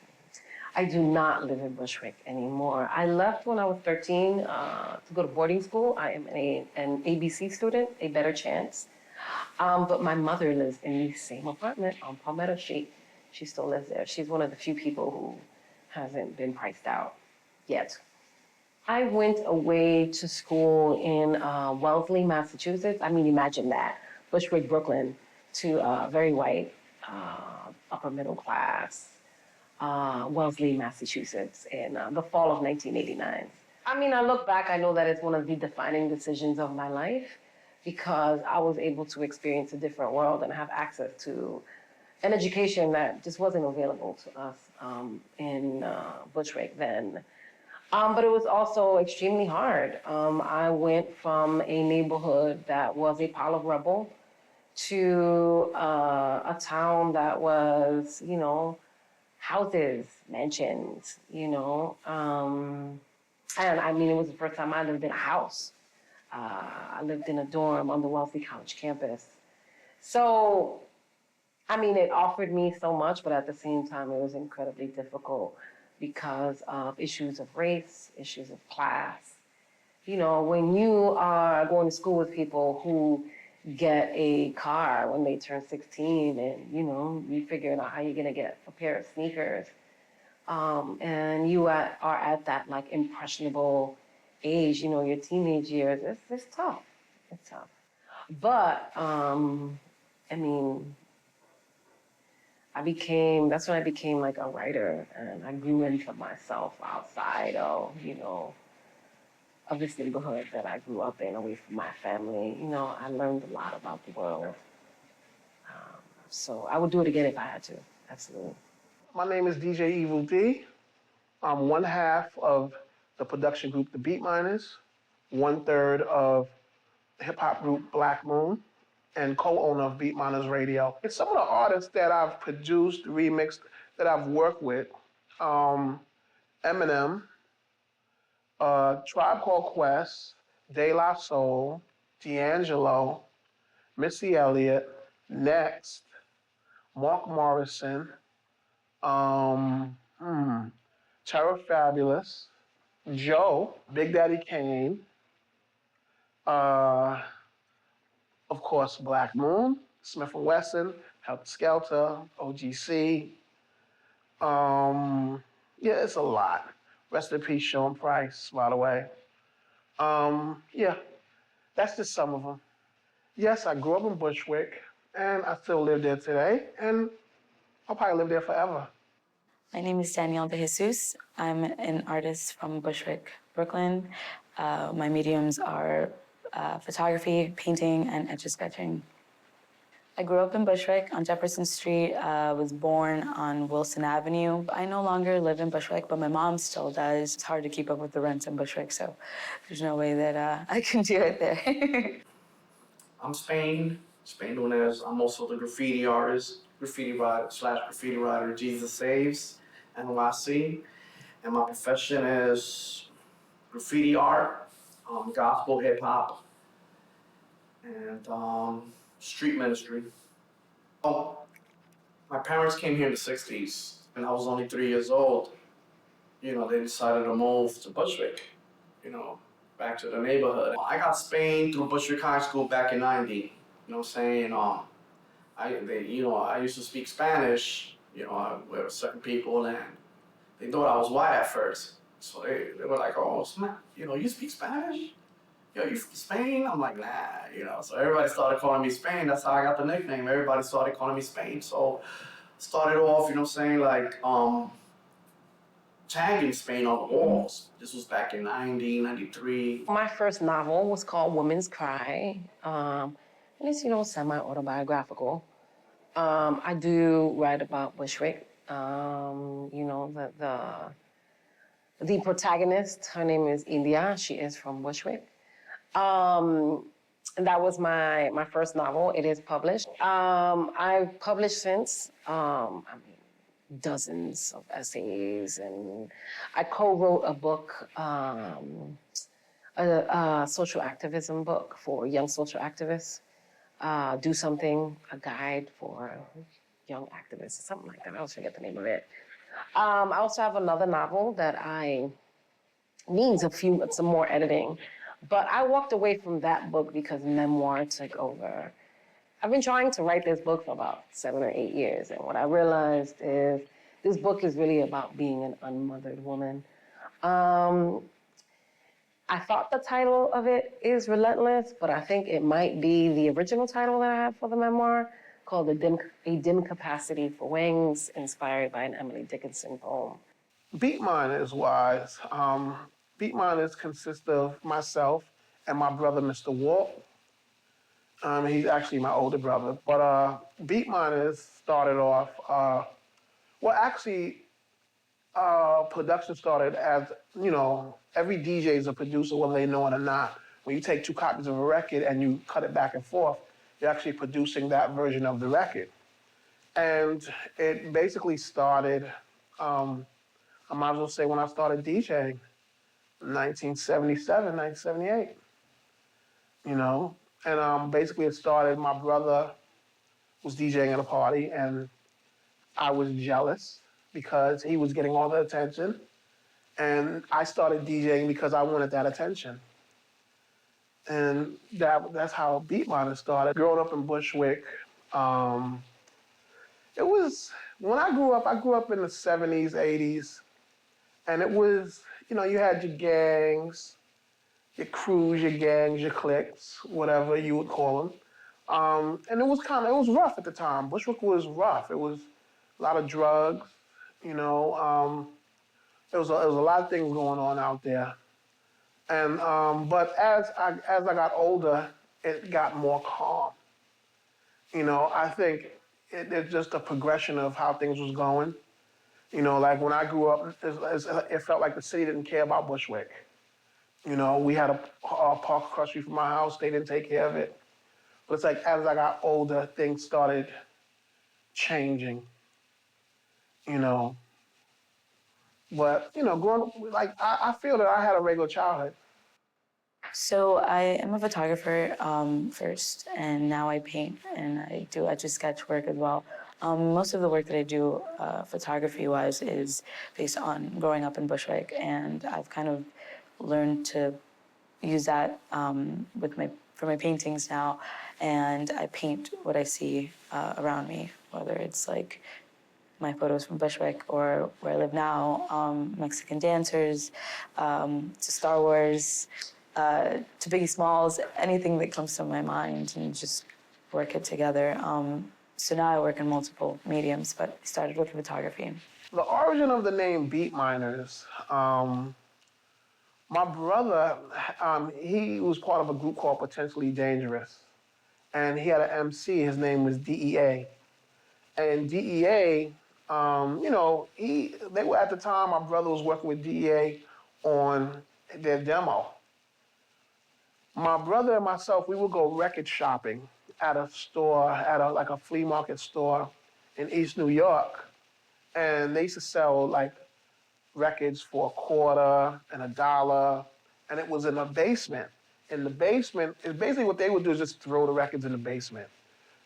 I do not live in Bushwick anymore. I left when I was 13 to go to boarding school. I am an ABC student, a better chance. But my mother lives in the same apartment on Palmetto Street. She still lives there. She's one of the few people who hasn't been priced out yet. I went away to school in Wellesley, Massachusetts. I mean, imagine that. Bushwick, Brooklyn, to very white, upper middle class, Wellesley, Massachusetts, in the fall of 1989. I mean, I look back, I know that it's one of the defining decisions of my life because I was able to experience a different world and have access to an education that just wasn't available to us in Bushwick then. But it was also extremely hard. I went from a neighborhood that was a pile of rubble to a town that was, you know, houses, mansions, you know. And I mean, it was the first time I lived in a house. I lived in a dorm on the Wellesley College campus. So, I mean, it offered me so much, but at the same time, it was incredibly difficult because of issues of race, issues of class. You know, when you are going to school with people who get a car when they turn 16 and, you know, you figuring out how you're gonna get a pair of sneakers, and you are at that like impressionable age, you know, your teenage years, it's tough. It's tough. But, I mean, that's when I became like a writer, and I grew into myself outside of, you know, of this neighborhood that I grew up in, away from my family. You know, I learned a lot about the world. So I would do it again if I had to, absolutely. My name is DJ Evil D. I'm one half of the production group The Beat Miners, 1/3 of hip hop group Black Moon, and co-owner of Beat Miners Radio. It's some of the artists that I've produced, remixed, that I've worked with. Eminem, Tribe Called Quest, De La Soul, D'Angelo, Missy Elliott, Next, Mark Morrison, Terror Fabulous, Joe, Big Daddy Kane, of course, Black Moon, Smith & Wesson, Helter Skelter, OGC. Yeah, it's a lot. Rest in peace, Sean Price, by the way. Yeah, that's just some of them. Yes, I grew up in Bushwick, and I still live there today, and I'll probably live there forever. My name is Danielle DeJesus. I'm an artist from Bushwick, Brooklyn. My mediums are photography, painting, and etch-a-sketching. I grew up in Bushwick on Jefferson Street, was born on Wilson Avenue. I no longer live in Bushwick, but my mom still does. It's hard to keep up with the rents in Bushwick, so there's no way that I can do it there. I'm Spain known as, I'm also the graffiti artist, graffiti writer / graffiti writer DeJesus Saves, NYC. And my profession is graffiti art, gospel hip hop, and street ministry. Oh, my parents came here in the 60s, and I was only 3 years old. You know, they decided to move to Bushwick, you know, back to the neighborhood. I got Spain through Bushwick High School back in '90. You know what I'm saying? I used to speak Spanish, you know, with certain people, and they thought I was white at first. So they were like, oh, you know, you speak Spanish? Yo, you from Spain? I'm like, nah, you know. So everybody started calling me Spain. That's how I got the nickname. Everybody started calling me Spain. So started off, you know what I'm saying, like, tagging Spain on the walls. This was back in '90, '93. My first novel was called Woman's Cry. And it's, you know, semi-autobiographical. I do write about Bushwick. You know, the protagonist, her name is India. She is from Bushwick. And that was my first novel. It is published. I've published since, dozens of essays, and I co-wrote a book, a social activism book for young social activists. Do Something, a guide for young activists, something like that. I always forget the name of it. I also have another novel that needs some more editing, but I walked away from that book because memoir took over. I've been trying to write this book for about 7 or 8 years, and what I realized is this book is really about being an unmothered woman. I thought the title of it is Relentless, but I think it might be the original title that I have for the memoir, called A Dim Capacity for Wings, inspired by an Emily Dickinson poem. Beat Miners wise, Beat Miners consist of myself and my brother, Mr. Walt. He's actually my older brother. But Beat Miners started off, production started as, every DJ is a producer, whether they know it or not. When you take 2 copies of a record and you cut it back and forth, you're actually producing that version of the record. And it basically started, I might as well say when I started DJing, 1977, 1978, And basically it started, my brother was DJing at a party and I was jealous because he was getting all the attention. And I started DJing because I wanted that attention. And that's how Beat Miners started. Growing up in Bushwick, it was, when I grew up in the 70s, 80s, and it was, you had your gangs, your crews, your gangs, your cliques, whatever you would call them. And it was rough at the time. Bushwick was rough. It was a lot of drugs, there was a lot of things going on out there. And, but as I got older, it got more calm. I think it's just a progression of how things was going. Like when I grew up, it felt like the city didn't care about Bushwick. We had a park across the street from my house. They didn't take care of it. But it's like as I got older, things started changing. But growing up, I feel that I had a regular childhood. So I am a photographer first, and now I paint, and I do etch-a-sketch work as well. Most of the work that I do photography-wise is based on growing up in Bushwick, and I've kind of learned to use that for my paintings now, and I paint what I see around me, whether it's like my photos from Bushwick or where I live now, Mexican dancers, to Star Wars, to Biggie Smalls, anything that comes to my mind, and just work it together. So now I work in multiple mediums, but I started with photography. The origin of the name Beat Miners, my brother, he was part of a group called Potentially Dangerous, and he had an MC. His name was DEA, and DEA, they were at the time. My brother was working with DEA on their demo. My brother and myself, we would go record shopping at a store, at a flea market store in East New York, and they used to sell records for $0.25 and $1, and it was in a basement. In the basement, basically what they would do is just throw the records in the basement.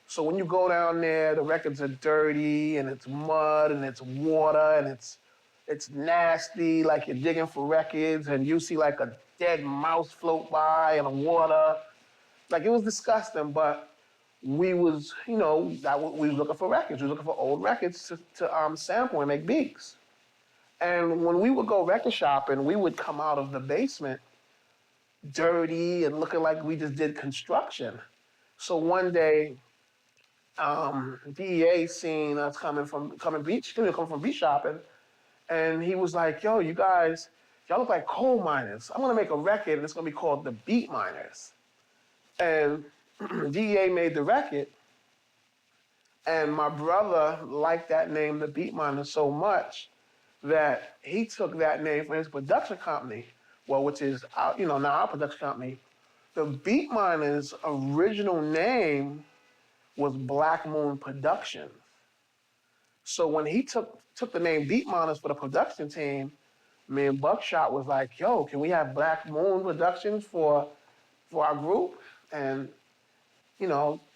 So when you go down there, the records are dirty, and it's mud, and it's water, and it's nasty, like you're digging for records, and you see like a dead mouse float by in the water. Like it was disgusting, but we was, we was looking for records. We were looking for old records to sample and make beats. And when we would go record shopping, we would come out of the basement dirty and looking like we just did construction. So one day, DEA seen us coming from beach shopping, and he was like, "Yo, you guys, y'all look like coal miners. I'm gonna make a record, and it's gonna be called the Beat Miners." And DEA made the record, and my brother liked that name, the Beat Miners, so much that he took that name for his production company, which is now our production company. The Beat Miners' original name was Black Moon Productions. So when he took the name Beat Miners for the production team, me and Buckshot was like, "Yo, can we have Black Moon Productions for our group?" And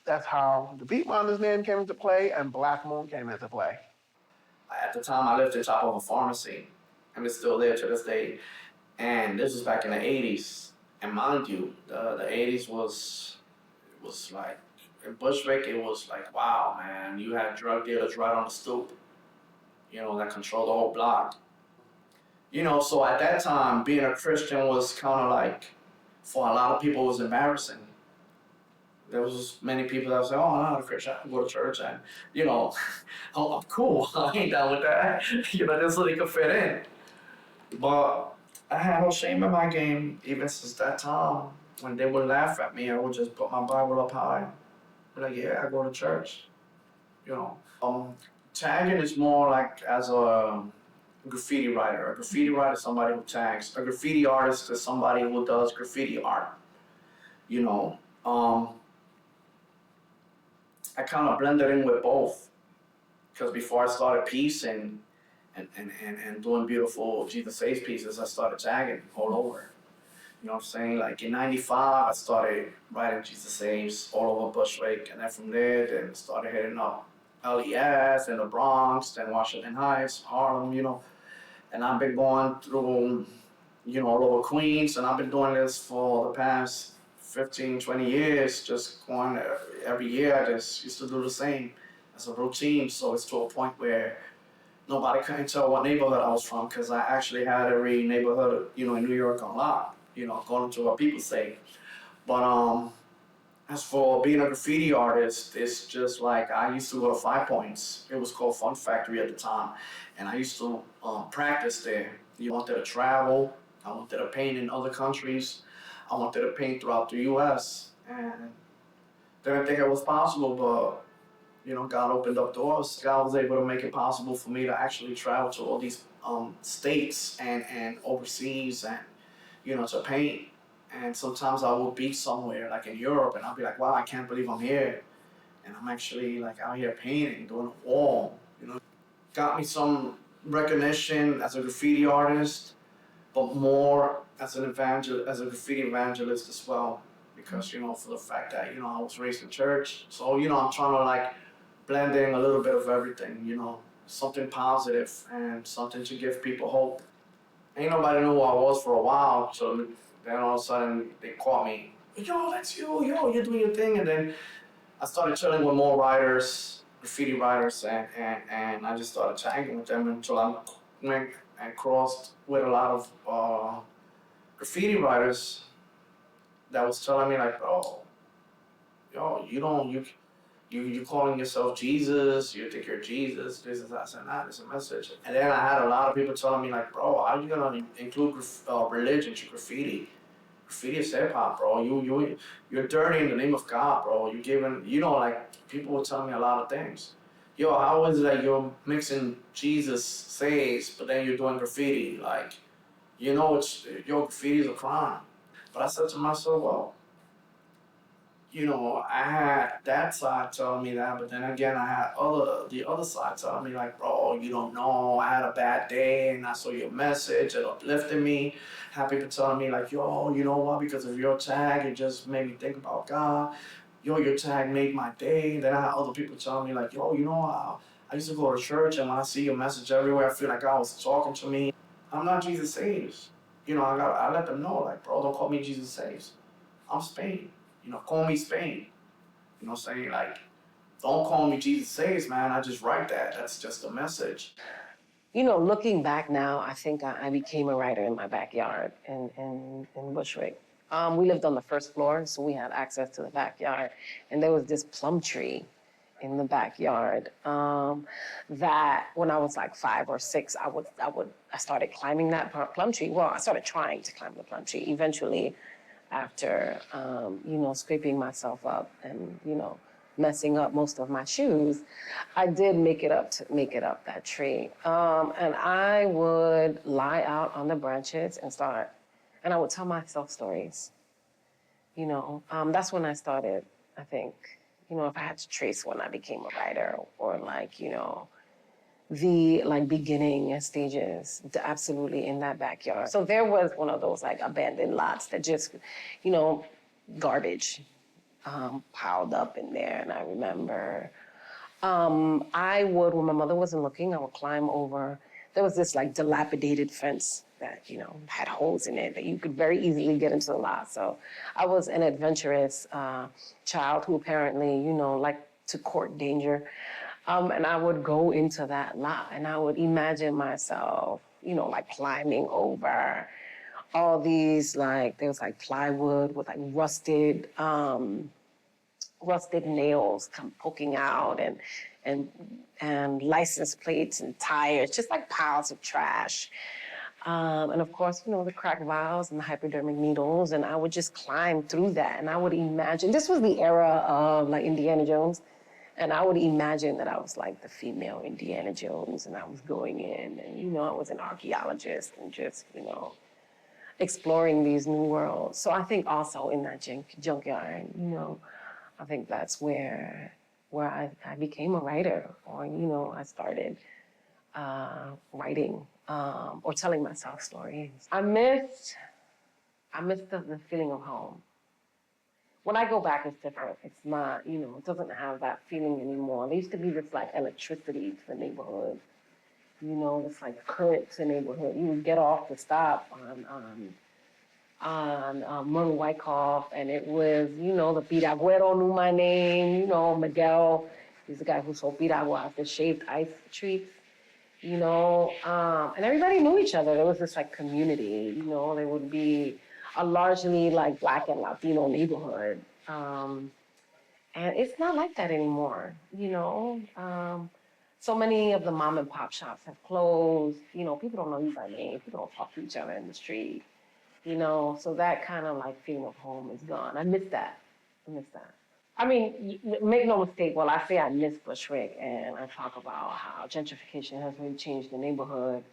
that's how the Beat Miners name came into play and Black Moon came into play. At the time, I lived on top of a pharmacy, and it's still there to this day. And this was back in the 80s. And mind you, the 80s was like, in Bushwick, it was like, wow, man, you had drug dealers right on the stoop, that controlled the whole block. So at that time, being a Christian was kind of like, for a lot of people, it was embarrassing. There was many people that would say, "Oh, I'm not a Christian, I can go to church," and, "Oh, I'm cool, I ain't down with that," just so they could fit in. But I had no shame in my game, even since that time. When they would laugh at me, I would just put my Bible up high. Be like, yeah, I go to church. You know. Tagging is more like as a graffiti writer. A graffiti writer is somebody who tags. A graffiti artist is somebody who does graffiti art. You know. I kind of blended in with both. Because before I started piecing and doing beautiful Jesus Saves pieces, I started tagging all over. You know what I'm saying? Like in '95, I started writing Jesus Saves all over Bushwick, and then from there, then started hitting up LES and the Bronx, then Washington Heights, Harlem, you know. And I've been going through, you know, all over Queens, and I've been doing this for the past 15, 20 years, just going every year. I just used to do the same as a routine, so it's to a point where nobody couldn't tell what neighborhood I was from, because I actually had every neighborhood, you know, in New York on lock, you know, according to what people say. But as for being a graffiti artist, it's just like I used to go to 5 Points. It was called Fun Factory at the time, and I used to practice there. You wanted to travel, I wanted to paint in other countries, I wanted to paint throughout the U.S., and didn't think it was possible, but you know, God opened up doors. God was able to make it possible for me to actually travel to all these states and overseas, and you know, to paint. And sometimes I would be somewhere like in Europe, and I'll be like, wow, I can't believe I'm here, and I'm actually like out here painting, doing a wall. You know, got me some recognition as a graffiti artist, but more as an as a graffiti evangelist as well, because you know, for the fact that you know I was raised in church, so you know I'm trying to like blending a little bit of everything, you know, something positive and something to give people hope. Ain't nobody knew who I was for a while, so then all of a sudden they caught me. Yo, that's you, yo, you're doing your thing. And then I started chilling with more writers, graffiti writers, and I just started tagging with them until I went and crossed with a lot of graffiti writers that was telling me like, bro, yo, you calling yourself Jesus, you think you're Jesus, this is that, and that, it's a message. And then I had a lot of people telling me like, bro, how are you gonna include religion to graffiti? Graffiti is hip hop, bro. You're dirty in the name of God, bro. You're giving, you know, like people were telling me a lot of things. Yo, how is it that you're mixing Jesus saves, but then you're doing graffiti? Like, you know, your graffiti is a crime. But I said to myself, well, you know, I had that side telling me that, but then again, I had the other side telling me like, bro, you don't know, I had a bad day, and I saw your message, it uplifted me. Had people telling me like, yo, you know what, because of your tag, it just made me think about God. Yo, your tag made my day. Then I had other people telling me like, yo, you know, I used to go to church, and when I see your message everywhere, I feel like God was talking to me. I'm not Jesus Saves. You know, I let them know like, bro, don't call me Jesus Saves. I'm Spain. You know, call me Spain. You know what I'm saying? Like, don't call me Jesus Saves, man. I just write that. That's just a message. You know, looking back now, I think I became a writer in my backyard in Bushwick. We lived on the first floor, so we had access to the backyard. And there was this plum tree in the backyard that when I was like 5 or 6, I started climbing that plum tree. Well, I started trying to climb the plum tree. Eventually, after, you know, scraping myself up and, you know, messing up most of my shoes, I did make it up that tree. And I would lie out on the branches and I would tell myself stories. You know, that's when I started, I think, you know, if I had to trace when I became a writer or like, you know, the like beginning stages, absolutely in that backyard. So there was one of those like abandoned lots that just, you know, garbage piled up in there. And I remember I would, when my mother wasn't looking, I would climb over. There was this like dilapidated fence that, you know, had holes in it that you could very easily get into the lot. So I was an adventurous child who apparently, you know, liked to court danger. And I would go into that lot and I would imagine myself, you know, like climbing over all these, like, there was like plywood with like rusted nails poking out and license plates and tires, just like piles of trash. And of course, the crack vials and the hypodermic needles, and I would just climb through that. And I would imagine, this was the era of like Indiana Jones, and I would imagine that I was like the female Indiana Jones, and I was going in, and I was an archaeologist and just, exploring these new worlds. So I think also in that junkyard, I think that's where I became a writer, or I started writing or telling myself stories. I missed the feeling of home. When I go back, it's different. It's not, it doesn't have that feeling anymore. There used to be this like electricity to the neighborhood, this like current to the neighborhood. You would get off the stop on Myrtle Wyckoff, and it was, the Piragüero knew my name, Miguel, he's the guy who sold Piragua, the shaved ice treats. And everybody knew each other. There was this like community, there would be a largely like Black and Latino neighborhood. And it's not like that anymore, so many of the mom and pop shops have closed, people don't know you by name, people don't talk to each other in the street, so that kind of like feeling of home is gone. I miss that. I mean, make no mistake, well, I say I miss Bushwick and I talk about how gentrification has really changed the neighborhood.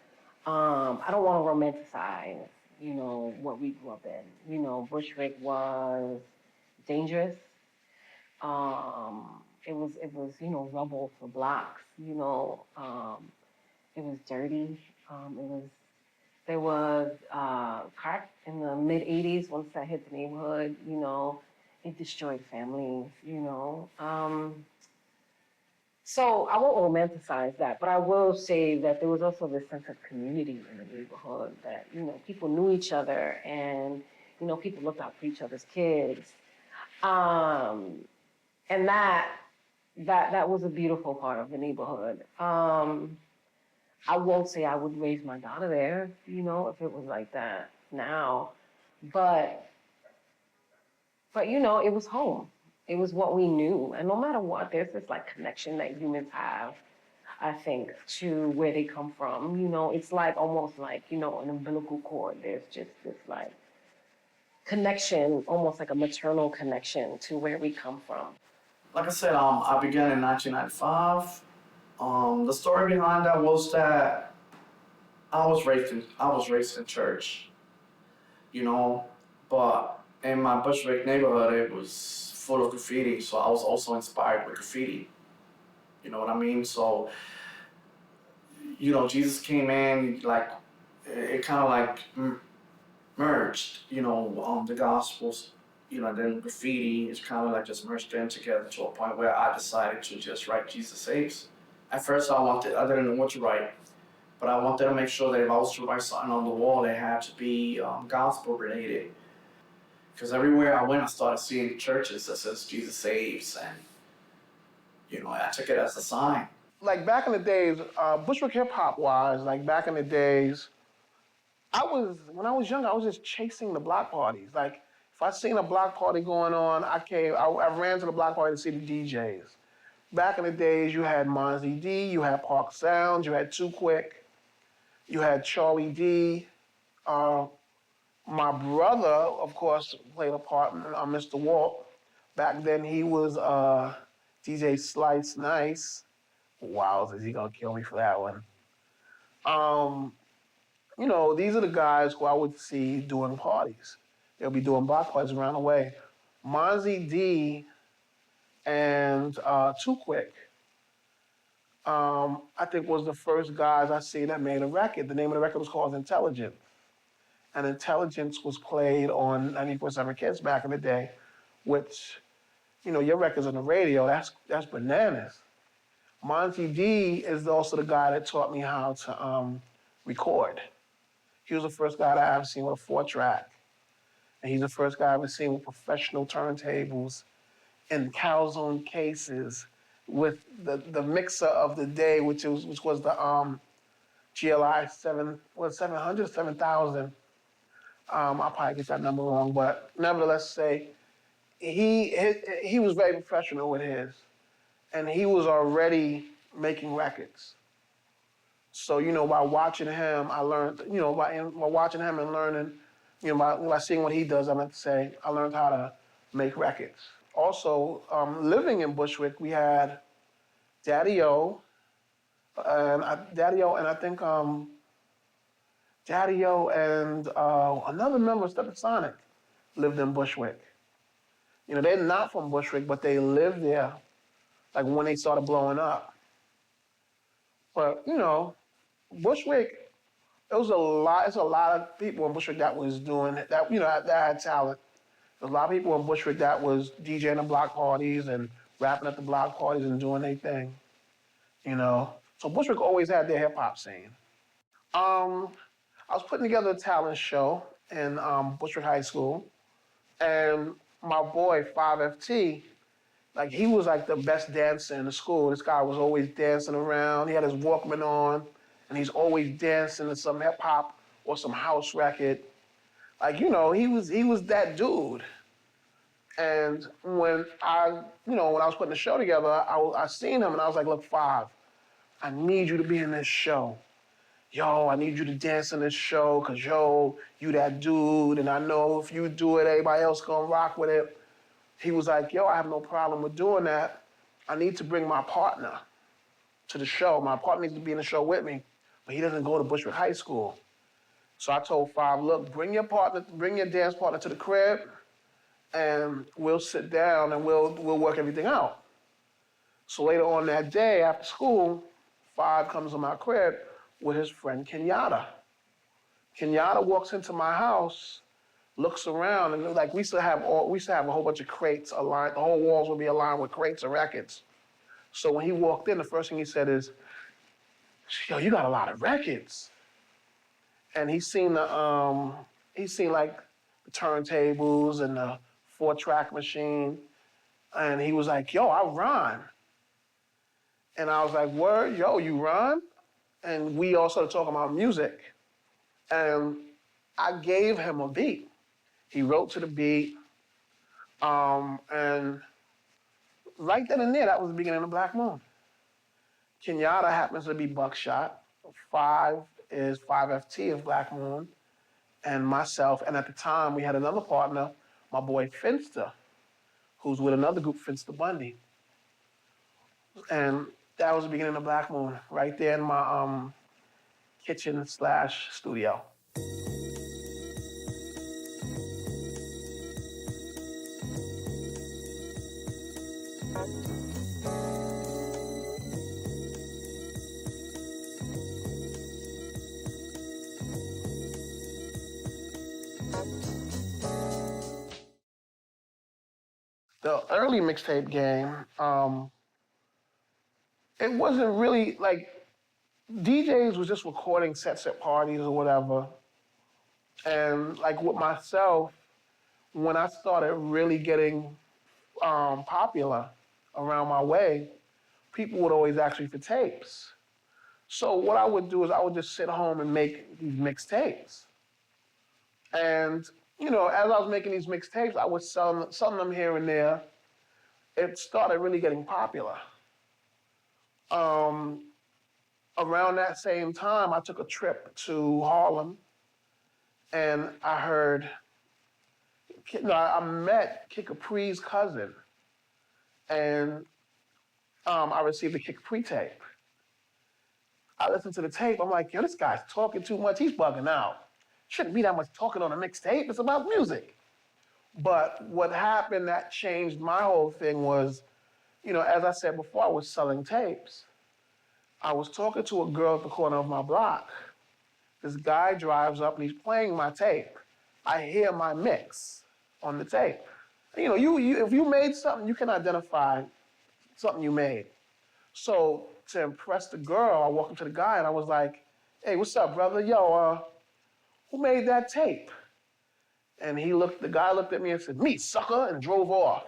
I don't want to romanticize, what we grew up in. Bushwick was dangerous. It was, rubble for blocks, it was dirty. There was crack in the mid-'80s. Once that hit the neighborhood, it destroyed families, So I won't romanticize that, but I will say that there was also this sense of community in the neighborhood that, people knew each other and, people looked out for each other's kids. And that was a beautiful part of the neighborhood. I won't say I would raise my daughter there, if it was like that now, but it was home. It was what we knew. And no matter what, there's this like connection that humans have, I think, to where they come from. It's like almost like, an umbilical cord. There's just this like connection, almost like a maternal connection to where we come from. Like I said, I began in 1995. The story behind that was that I was raised in church, but in my Bushwick neighborhood, it was full of graffiti, so I was also inspired with graffiti. You know what I mean? So, Jesus came in, like, it kind of like merged, the Gospels, then graffiti is kind of like just merged in together to a point where I decided to just write Jesus Saves. At first, I didn't know what to write, but I wanted to make sure that if I was to write something on the wall, it had to be gospel related. Because everywhere I went, I started seeing churches that says Jesus Saves, and I took it as a sign. Like back in the days, Bushwick hip hop wise, like back in the days, when I was young, I was just chasing the block parties. Like if I seen a block party going on, I ran to the block party to see the DJs. Back in the days, you had Monzy D, you had Park Sounds, you had Too Quick, you had Charlie D. My brother, of course, played a part in Mr. Walt. Back then, he was DJ Slice Nice. Wow, is he gonna kill me for that one? These are the guys who I would see doing parties. They'll be doing block parties around the way. Monzy D and Too Quick, I think was the first guys I see that made a record. The name of the record was called Intelligence. And Intelligence was played on 94.7 Kids back in the day, which, your records on the radio, that's bananas. Monty D is also the guy that taught me how to record. He was the first guy that I ever seen with a 4-track. And he's the first guy I ever seen with professional turntables and calzone cases with the mixer of the day, which was the GLI 700, 7000. I'll probably get that number wrong, but nevertheless, he was very professional with his, and he was already making records. So, by watching him, I learned, by watching him and learning, by seeing what he does, I meant to say, I learned how to make records. Also, living in Bushwick, we had Daddy-O, and I think Daddy-O and another member of Stefanie lived in Bushwick. They're not from Bushwick, but they lived there, like when they started blowing up. But, Bushwick, it's a lot of people in Bushwick that was doing that, that had talent. There's a lot of people in Bushwick that was DJing at block parties and rapping at the block parties and doing their thing, So Bushwick always had their hip hop scene. I was putting together a talent show in Bushwick High School, and my boy 5FT, like he was like the best dancer in the school. This guy was always dancing around. He had his Walkman on, and he's always dancing to some hip hop or some house record. Like he was that dude. And when I was putting the show together, I seen him and I was like, look, Five, I need you to be in this show. Yo, I need you to dance in this show, cause yo, you that dude, and I know if you do it, everybody else gonna rock with it. He was like, yo, I have no problem with doing that. I need to bring my partner to the show. My partner needs to be in the show with me, but he doesn't go to Bushwick High School. So I told Five, look, bring your dance partner to the crib, and we'll sit down and we'll work everything out. So later on that day after school, Five comes to my crib with his friend Kenyatta. Kenyatta walks into my house, looks around, and like we used to have a whole bunch of crates aligned. The whole walls would be aligned with crates of records. So when he walked in, the first thing he said is, "Yo, you got a lot of records." And he's seen like the turntables and the 4-track machine, and he was like, "Yo, I rhyme." And I was like, "Word, yo, you rhyme?" And we all started talking about music. And I gave him a beat. He wrote to the beat. And right then and there, that was the beginning of Black Moon. Kenyatta happens to be Buckshot. Five is 5FT of Black Moon. And myself, and at the time, we had another partner, my boy Finster, who's with another group, Finster Bundy. And that was the beginning of Black Moon, right there in my kitchen/studio. The early mixtape game, it wasn't really like DJs was just recording sets at parties or whatever. And like with myself, when I started really getting popular around my way, people would always ask me for tapes. So what I would do is I would just sit home and make these mixtapes. And, as I was making these mixtapes, I was selling them here and there. It started really getting popular. Around that same time, I took a trip to Harlem, and I met Kid Capri's cousin, and I received a Kid Capri tape. I listened to the tape, I'm like, yo, this guy's talking too much, he's bugging out. Shouldn't be that much talking on a mixtape, it's about music. But what happened that changed my whole thing was, as I said before, I was selling tapes. I was talking to a girl at the corner of my block. This guy drives up and he's playing my tape. I hear my mix on the tape. If you made something, you can identify something you made. So to impress the girl, I walked up to the guy and I was like, "Hey, what's up, brother? Yo, who made that tape?" And the guy looked at me and said, "Me, sucker," and drove off.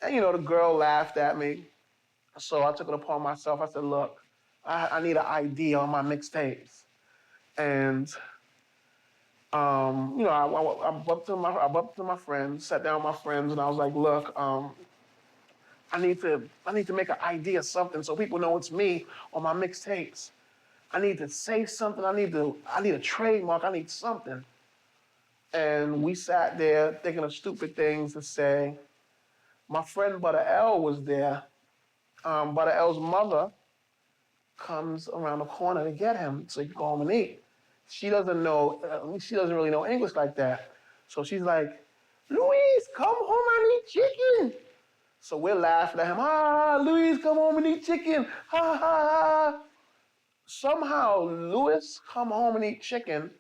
And the girl laughed at me. So I took it upon myself. I said, "Look, I need an ID on my mixtapes." And I bumped to my friends, sat down with my friends, and I was like, "Look, I need to make an ID or something so people know it's me on my mixtapes." I need to say something. I need a trademark. I need something. And we sat there thinking of stupid things to say. My friend Butter L was there. Butter L's mother comes around the corner to get him so he can go home and eat. She doesn't really know English like that. So she's like, Luis, come home and eat chicken. So we're laughing at him. Luis, come home and eat chicken. Ha, ha, ha. Somehow, Luis, come home and eat chicken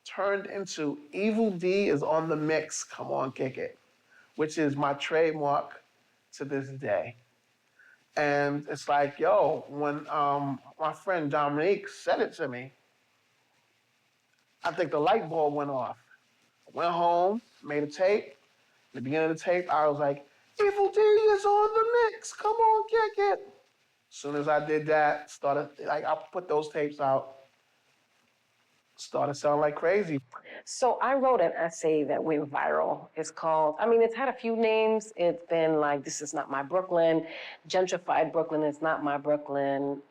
turned into Evil D is on the mix, come on, kick it, which is my trademark to this day. And it's like, yo, when my friend Dominique said it to me, I think the light bulb went off. I went home, made a tape. At the beginning of the tape, I was like, Evil D is on the mix, come on, kick it. As soon as I did that, I put those tapes out, started sounding like crazy. So I wrote an essay that went viral. It's called, it's had a few names. It's been like, This Is Not My Brooklyn, Gentrified Brooklyn Is Not My Brooklyn.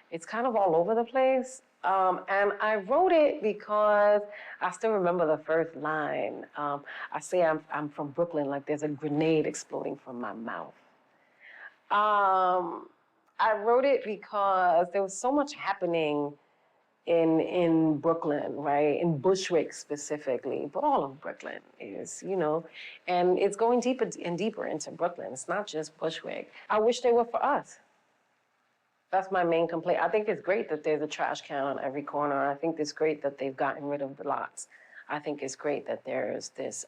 It's kind of all over the place. And I wrote it because I still remember the first line. I say I'm from Brooklyn, like there's a grenade exploding from my mouth. I wrote it because there was so much happening in Brooklyn, right? In Bushwick specifically, but all of Brooklyn is, and it's going deeper and deeper into Brooklyn. It's not just Bushwick. I wish they were for us. That's my main complaint. I think it's great that there's a trash can on every corner. I think it's great that they've gotten rid of the lots. I think it's great that there's this,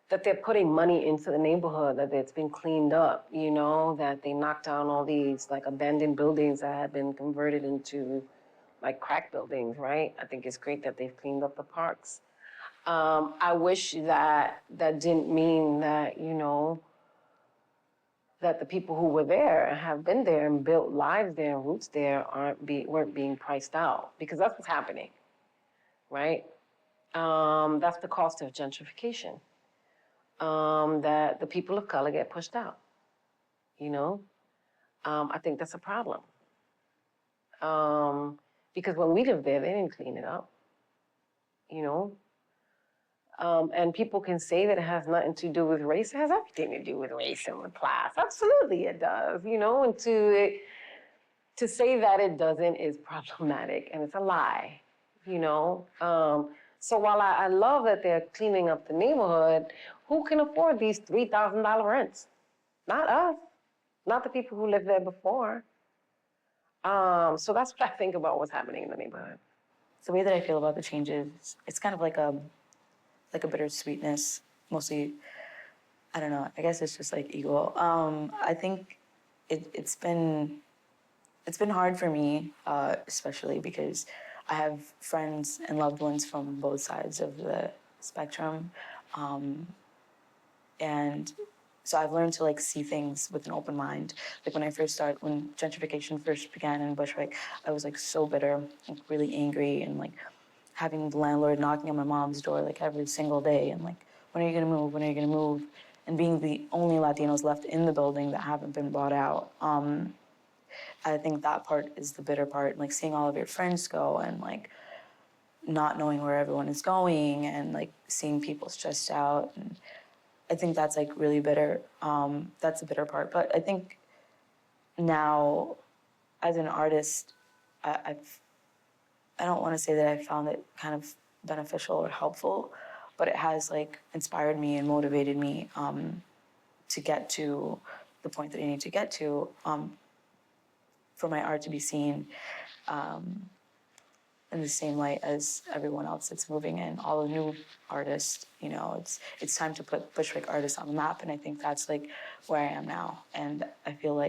that they're putting money into the neighborhood, that it's been cleaned up, that they knocked down all these like abandoned buildings that had been converted into like crack buildings, right? I think it's great that they've cleaned up the parks. I wish that didn't mean that, that the people who were there and have been there and built lives there and roots there weren't being priced out, because that's what's happening, right? That's the cost of gentrification, that the people of color get pushed out, I think that's a problem. Because when we lived there, they didn't clean it up, and people can say that it has nothing to do with race. It has everything to do with race and with class. Absolutely it does, and to say that it doesn't is problematic, and it's a lie, So while I love that they're cleaning up the neighborhood, who can afford these $3,000 rents? Not us, not the people who lived there before. So that's what I think about what's happening in the neighborhood. The way that I feel about the changes, it's kind of like a bittersweetness, mostly. I don't know. I guess it's just like equal. I think it's been hard for me, especially because I have friends and loved ones from both sides of the spectrum, and so I've learned to see things with an open mind. Like when gentrification first began in Bushwick, I was so bitter, really angry, and having the landlord knocking on my mom's door every single day and when are you gonna move? When are you gonna move? And being the only Latinos left in the building that haven't been bought out. I think that part is the bitter part, seeing all of your friends go and not knowing where everyone is going and seeing people stressed out. And I think that's really bitter. That's the bitter part. But I think now, as an artist, I don't want to say that I found it kind of beneficial or helpful, but it has inspired me and motivated me to get to the point that I need to get to, for my art to be seen in the same light as everyone else that's moving in, all the new artists. It's time to put Bushwick artists on the map, and I think that's where I am now. And I feel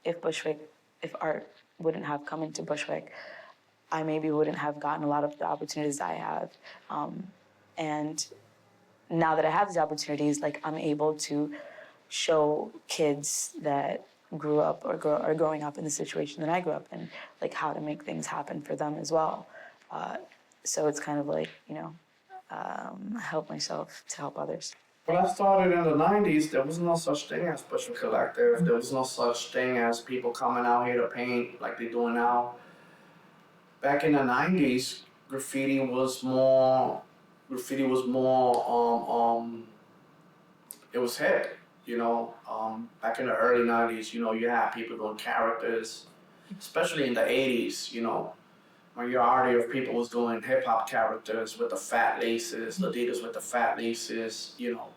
if art wouldn't have come into Bushwick, I maybe wouldn't have gotten a lot of the opportunities I have. And now that I have these opportunities, I'm able to show kids that grew up or are growing up in the situation that I grew up in, how to make things happen for them as well. So it's kind of help myself to help others. When I started in the 90s, there was no such thing as Bushwick Collective. There was no such thing as people coming out here to paint like they're doing now. back in the 90s, graffiti was more, it was hip, you know. Back in the early 90s, you know, you had people doing characters, especially in the 80s, you know. Majority of people was doing hip hop characters with the fat laces, Adidas with the fat laces, you know.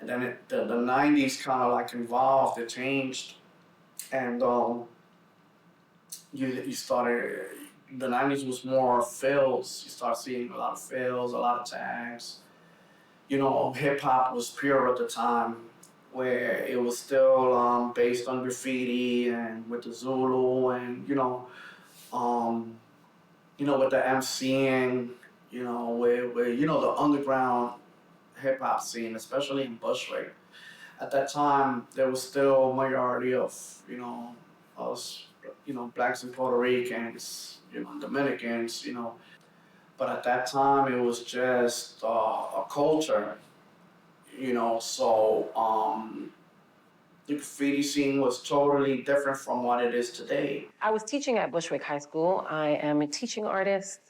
And then the 90s kind of like evolved, it changed. And you started, the 90s was more fills. You start seeing a lot of fills, a lot of tags. You know, hip hop was pure at the time, where it was still based on graffiti and with the Zulu and, you know, with the MCing, you know, where you know, the underground hip hop scene, especially in Bushwick. At that time, there was still a majority of, you know, us, you know, blacks and Puerto Ricans, you know, Dominicans, you know. But at that time, it was just a culture, you know. So the graffiti scene was totally different from what it is today. I was teaching at Bushwick High School. I am a teaching artist.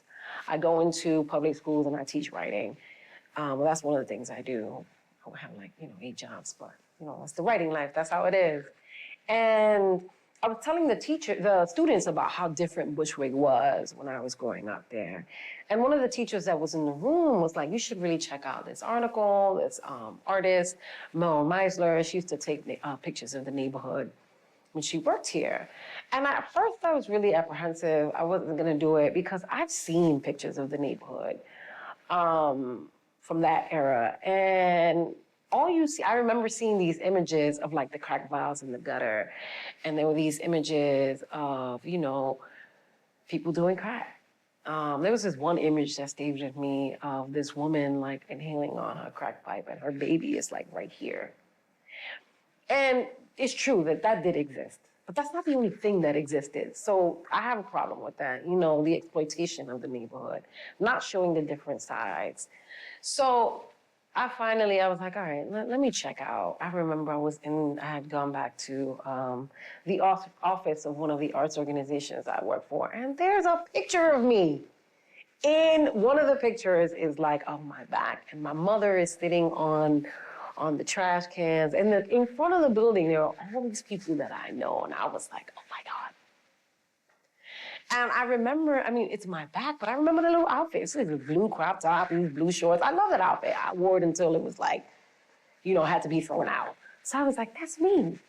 I go into public schools and I teach writing. Well, that's one of the things I do. I have like, you know, 8 jobs, but, you know, it's the writing life. That's how it is. And I was telling the students about how different Bushwick was when I was growing up there. And one of the teachers that was in the room was like, you should really check out this article, this artist, Mel Meisler. She used to take pictures of the neighborhood when she worked here. And at first I was really apprehensive. I wasn't gonna do it because I've seen pictures of the neighborhood from that era. And all you see, I remember seeing these images of like the crack vials in the gutter. And there were these images of, you know, people doing crack. There was this one image that stayed with me of this woman like inhaling on her crack pipe and her baby is like right here. And it's true that that did exist, but that's not the only thing that existed. So I have a problem with that, you know, the exploitation of the neighborhood, not showing the different sides. So I was like, all right, let me check out. I remember I had gone back to the office of one of the arts organizations I work for, and there's a picture of me. And one of the pictures is like on my back, and my mother is sitting on the trash cans. And in front of the building, there are all these people that I know, and I was like, oh my God. And I remember, I mean, it's my back, but I remember the little outfit. It's like a blue crop top, these blue shorts. I love that outfit. I wore it until it was like, you know, had to be thrown out. So I was like, that's me.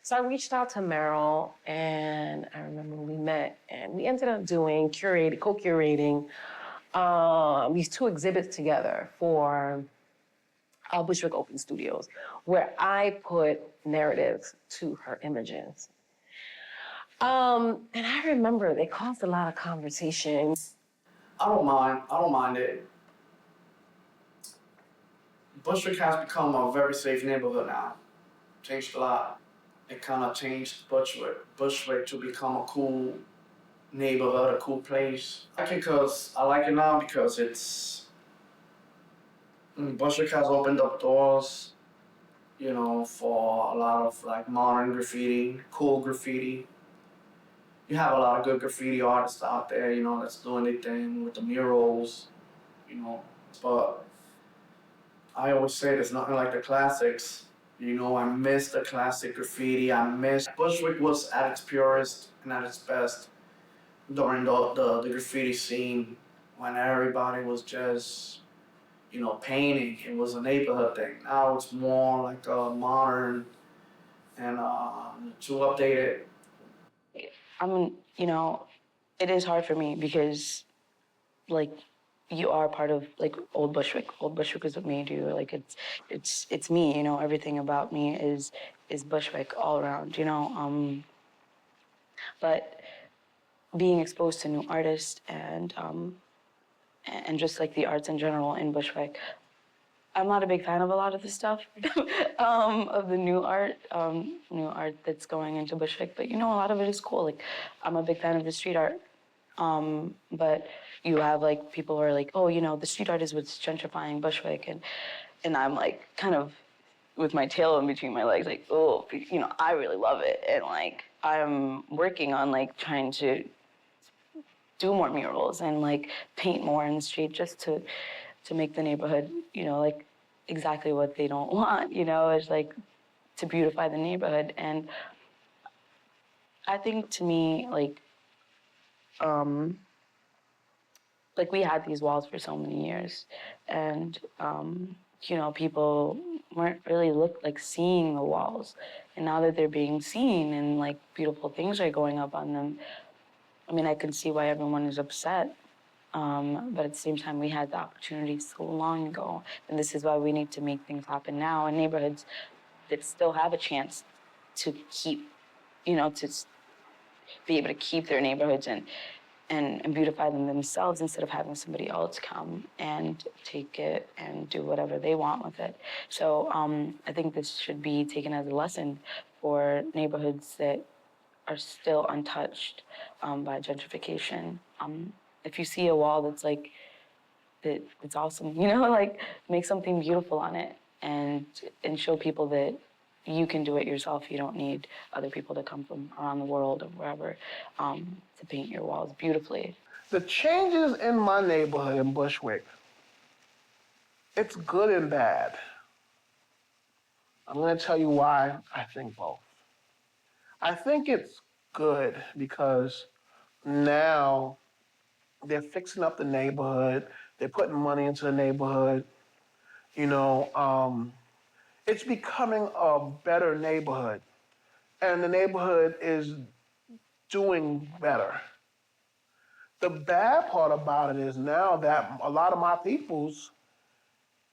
So I reached out to Meryl, and I remember we met, and we ended up doing co-curating these 2 exhibits together for Bushwick Open Studios, where I put narratives to her images. And I remember they caused a lot of conversations. I don't mind it. Bushwick has become a very safe neighborhood now. Changed a lot. It kind of changed Bushwick to become a cool neighborhood, a cool place. I like it now because Bushwick has opened up doors, you know, for a lot of like modern graffiti, cool graffiti. You have a lot of good graffiti artists out there, you know, that's doing their thing with the murals, you know. But I always say there's nothing like the classics. You know, I miss the classic graffiti. Bushwick was at its purest and at its best during the graffiti scene, when everybody was just, you know, painting. It was a neighborhood thing. Now it's more like a modern and too updated. You know, it is hard for me because, like, you are part of like old Bushwick. Old Bushwick is what made you. Like it's me. You know, everything about me is Bushwick all around. You know, but being exposed to new artists and just like the arts in general in Bushwick, I'm not a big fan of a lot of the stuff of the new art that's going into Bushwick. But you know, a lot of it is cool. Like, I'm a big fan of the street art. But you have like people who are like, oh, you know, the street art is what's gentrifying Bushwick, and I'm like kind of with my tail in between my legs, like, oh, you know, I really love it, and like I'm working on like trying to do more murals and like paint more in the street just to make the neighborhood, you know, like exactly what they don't want, you know, is like to beautify the neighborhood. And I think to me, like we had these walls for so many years, and you know, people weren't really seeing the walls, and now that they're being seen and like beautiful things are going up on them, I mean, I can see why everyone is upset. But at the same time, we had the opportunity so long ago, and this is why we need to make things happen now in neighborhoods that still have a chance to keep, you know, to be able to keep their neighborhoods and beautify them themselves instead of having somebody else come and take it and do whatever they want with it. So I think this should be taken as a lesson for neighborhoods that are still untouched by gentrification. If you see a wall that's like, it's awesome, you know, like make something beautiful on it and show people that you can do it yourself. You don't need other people to come from around the world or wherever to paint your walls beautifully. The changes in my neighborhood in Bushwick, it's good and bad. I'm gonna tell you why I think both. I think it's good because now they're fixing up the neighborhood, they're putting money into the neighborhood, you know, it's becoming a better neighborhood, and the neighborhood is doing better. The bad part about it is now that a lot of my peoples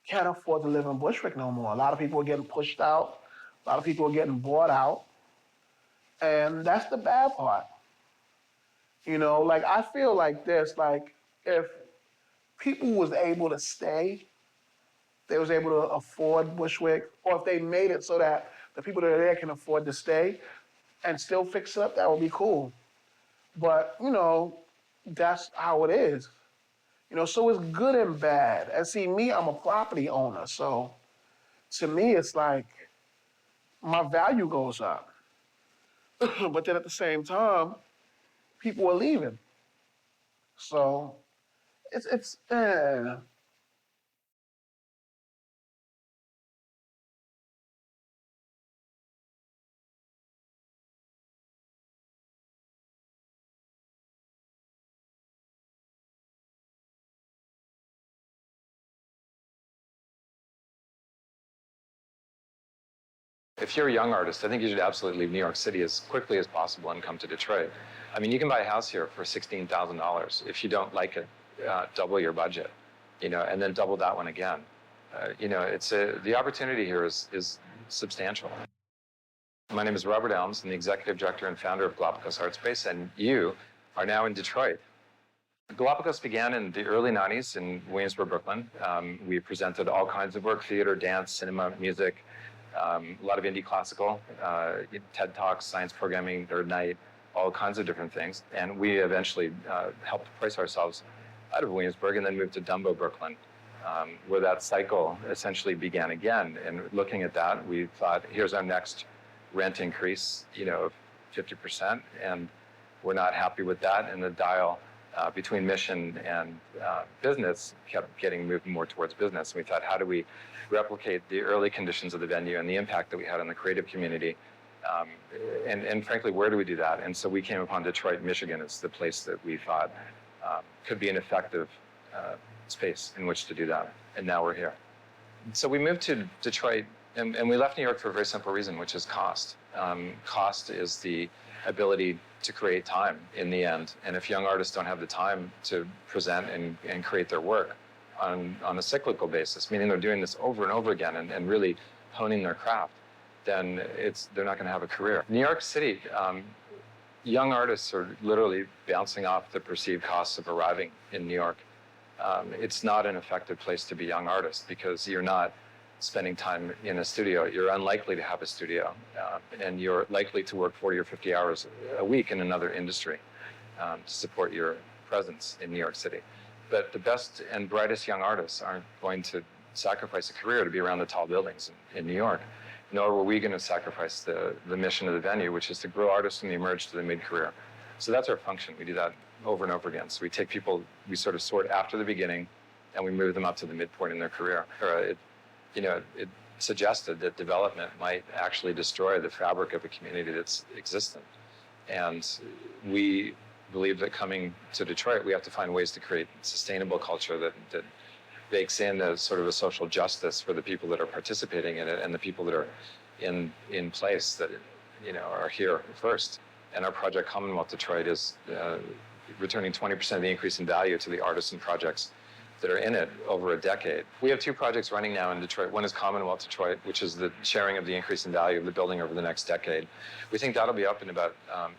can't afford to live in Bushwick no more. A lot of people are getting pushed out, a lot of people are getting bought out, and that's the bad part. You know, like I feel like this, like if people was able to stay, they was able to afford Bushwick, or if they made it so that the people that are there can afford to stay and still fix it up, that would be cool. But, you know, that's how it is. You know, so it's good and bad. And see, me, I'm a property owner, so to me, it's like my value goes up. But then at the same time, people are leaving. So it's. If you're a young artist, I think you should absolutely leave New York City as quickly as possible and come to Detroit. I mean, you can buy a house here for $16,000. If you don't like it, double your budget, you know, and then double that one again. You know, the opportunity here is substantial. My name is Robert Elms. I'm the executive director and founder of Galapagos Art Space, and you are now in Detroit. Galapagos began in the early 90s in Williamsburg, Brooklyn. We presented all kinds of work: theater, dance, cinema, music, a lot of indie classical, TED Talks, science programming, Third Night, all kinds of different things. And we eventually helped price ourselves out of Williamsburg and then moved to Dumbo, Brooklyn, where that cycle essentially began again. And looking at that, we thought, here's our next rent increase, you know, of 50%. And we're not happy with that. And the dial between mission and business kept getting moved more towards business. And we thought, how do we replicate the early conditions of the venue and the impact that we had on the creative community? And frankly, where do we do that? And so we came upon Detroit, Michigan as the place that we thought could be an effective space in which to do that. And now we're here. So we moved to Detroit, and we left New York for a very simple reason, which is cost. Cost is the ability to create time in the end. And if young artists don't have the time to present and create their work on a cyclical basis, meaning they're doing this over and over again and really honing their craft, then they're not going to have a career. New York City, young artists are literally bouncing off the perceived costs of arriving in New York. It's not an effective place to be a young artist because you're not spending time in a studio. You're unlikely to have a studio, and you're likely to work 40 or 50 hours a week in another industry to support your presence in New York City. But the best and brightest young artists aren't going to sacrifice a career to be around the tall buildings in New York, nor were we going to sacrifice the mission of the venue, which is to grow artists from the emerge to the mid-career So that's our function. We do that over and over again. So we take people, we sort of sort after the beginning, and we move them up to the midpoint in their career. It suggested that development might actually destroy the fabric of a community that's existent. And we believe that coming to Detroit, we have to find ways to create sustainable culture that bakes in a sort of a social justice for the people that are participating in it and the people that are in place that are here first. And our project Commonwealth Detroit is returning 20% of the increase in value to the artisan projects that are in it over a decade. We have 2 projects running now in Detroit. One is Commonwealth Detroit, which is the sharing of the increase in value of the building over the next decade. We think that'll be up in about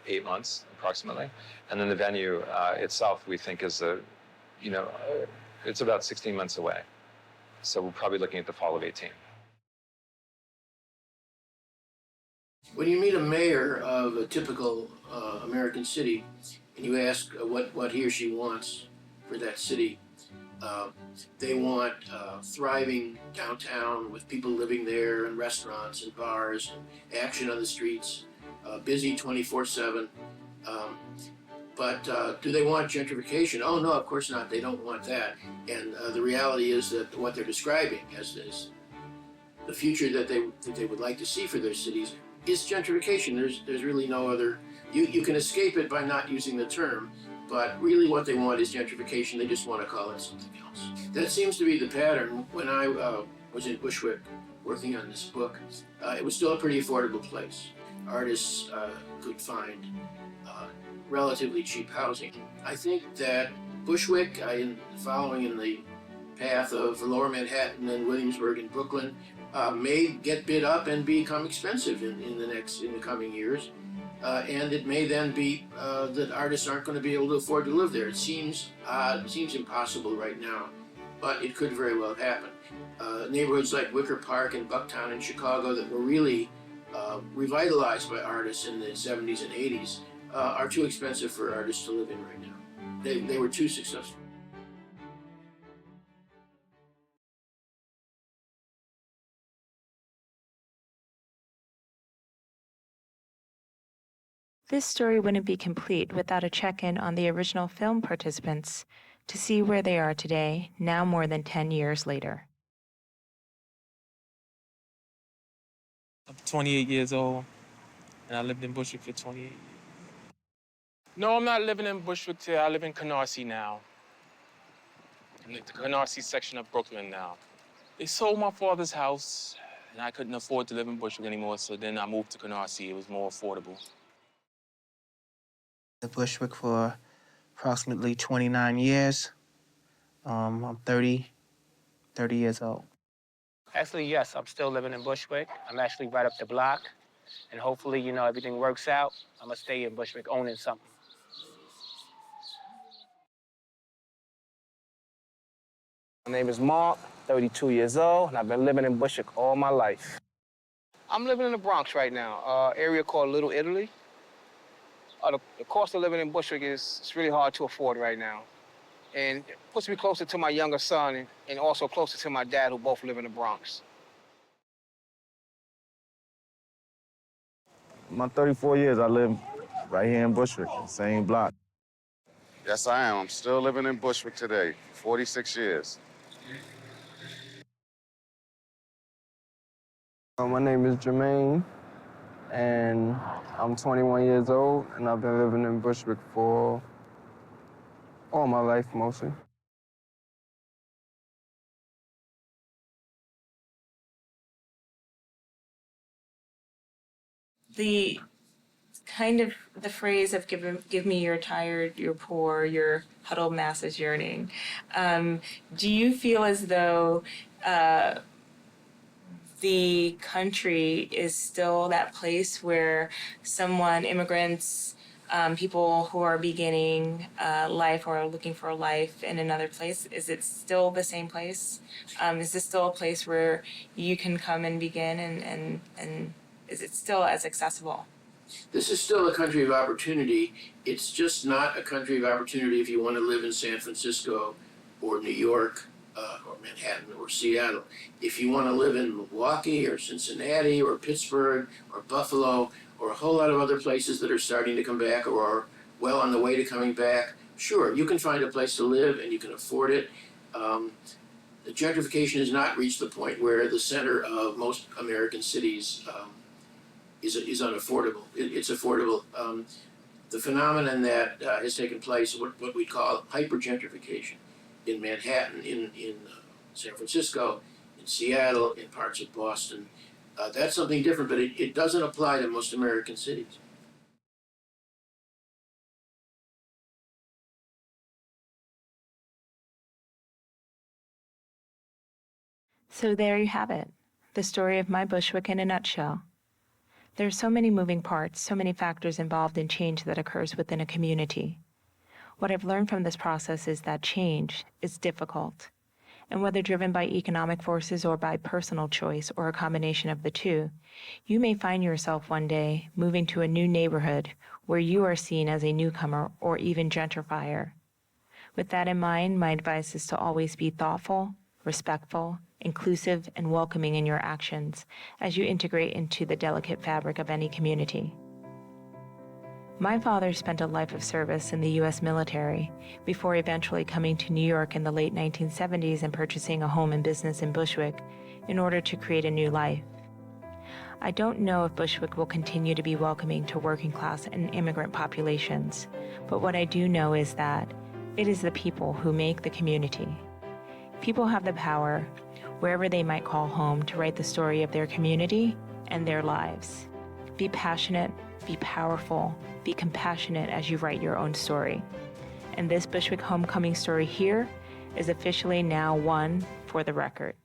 8 months, approximately. And then the venue itself, we think is it's about 16 months away. So we're probably looking at the fall of 18. When you meet a mayor of a typical American city and you ask what he or she wants for that city, they want thriving downtown with people living there and restaurants and bars and action on the streets, busy 24/7. But do they want gentrification? Oh no, of course not. They don't want that. And the reality is that what they're describing as the future that they would like to see for their cities is gentrification. There's really no other. You can escape it by not using the term, but really what they want is gentrification. They just want to call it something else. That seems to be the pattern. When I was in Bushwick working on this book, it was still a pretty affordable place. Artists could find relatively cheap housing. I think that Bushwick, following in the path of Lower Manhattan and Williamsburg and Brooklyn, may get bid up and become expensive in the coming years. And it may then be that artists aren't going to be able to afford to live there. It seems impossible right now, but it could very well happen. Neighborhoods like Wicker Park and Bucktown in Chicago that were really revitalized by artists in the 70s and 80s are too expensive for artists to live in right now. They were too successful. This story wouldn't be complete without a check-in on the original film participants to see where they are today, now more than 10 years later. I'm 28 years old, and I lived in Bushwick for 28 years. No, I'm not living in Bushwick today. I live in Canarsie now. I'm in the Canarsie section of Brooklyn now. They sold my father's house, and I couldn't afford to live in Bushwick anymore, so then I moved to Canarsie. It was more affordable. In Bushwick for approximately 29 years. I'm 30 years old. Actually, yes, I'm still living in Bushwick. I'm actually right up the block. And hopefully, everything works out. I'm going to stay in Bushwick owning something. My name is Mark, 32 years old, and I've been living in Bushwick all my life. I'm living in the Bronx right now, area called Little Italy. The cost of living in Bushwick it's really hard to afford right now. And it puts me closer to my younger son and also closer to my dad, who both live in the Bronx. My 34 years, I live right here in Bushwick, same block. Yes, I am. I'm still living in Bushwick today, 46 years. My name is Jermaine, and I'm 21 years old, and I've been living in Bushwick for all my life, mostly. The phrase of give me your tired, your poor, your huddled masses yearning. Do you feel as though the country is still that place where immigrants, people who are beginning life or are looking for a life in another place, is it still the same place? Is this still a place where you can come and begin, and is it still as accessible? This is still a country of opportunity. It's just not a country of opportunity if you want to live in San Francisco or New York or Manhattan or Seattle. If you want to live in Milwaukee or Cincinnati or Pittsburgh or Buffalo or a whole lot of other places that are starting to come back, or well on the way to coming back, sure, you can find a place to live and you can afford it. The gentrification has not reached the point where the center of most American cities is unaffordable. It's affordable. The phenomenon that has taken place, what we call hypergentrification in Manhattan, in San Francisco, in Seattle, in parts of Boston, that's something different, but it doesn't apply to most American cities. So there you have it, the story of my Bushwick in a nutshell. There are so many moving parts, so many factors involved in change that occurs within a community. What I've learned from this process is that change is difficult. And whether driven by economic forces or by personal choice or a combination of the two, you may find yourself one day moving to a new neighborhood where you are seen as a newcomer or even gentrifier. With that in mind, my advice is to always be thoughtful, respectful, inclusive, and welcoming in your actions as you integrate into the delicate fabric of any community. My father spent a life of service in the U.S. military before eventually coming to New York in the late 1970s and purchasing a home and business in Bushwick in order to create a new life. I don't know if Bushwick will continue to be welcoming to working class and immigrant populations, but what I do know is that it is the people who make the community. People have the power, wherever they might call home, to write the story of their community and their lives. Be passionate, be powerful, be compassionate as you write your own story. And this Bushwick Homecoming story here is officially now one for the record.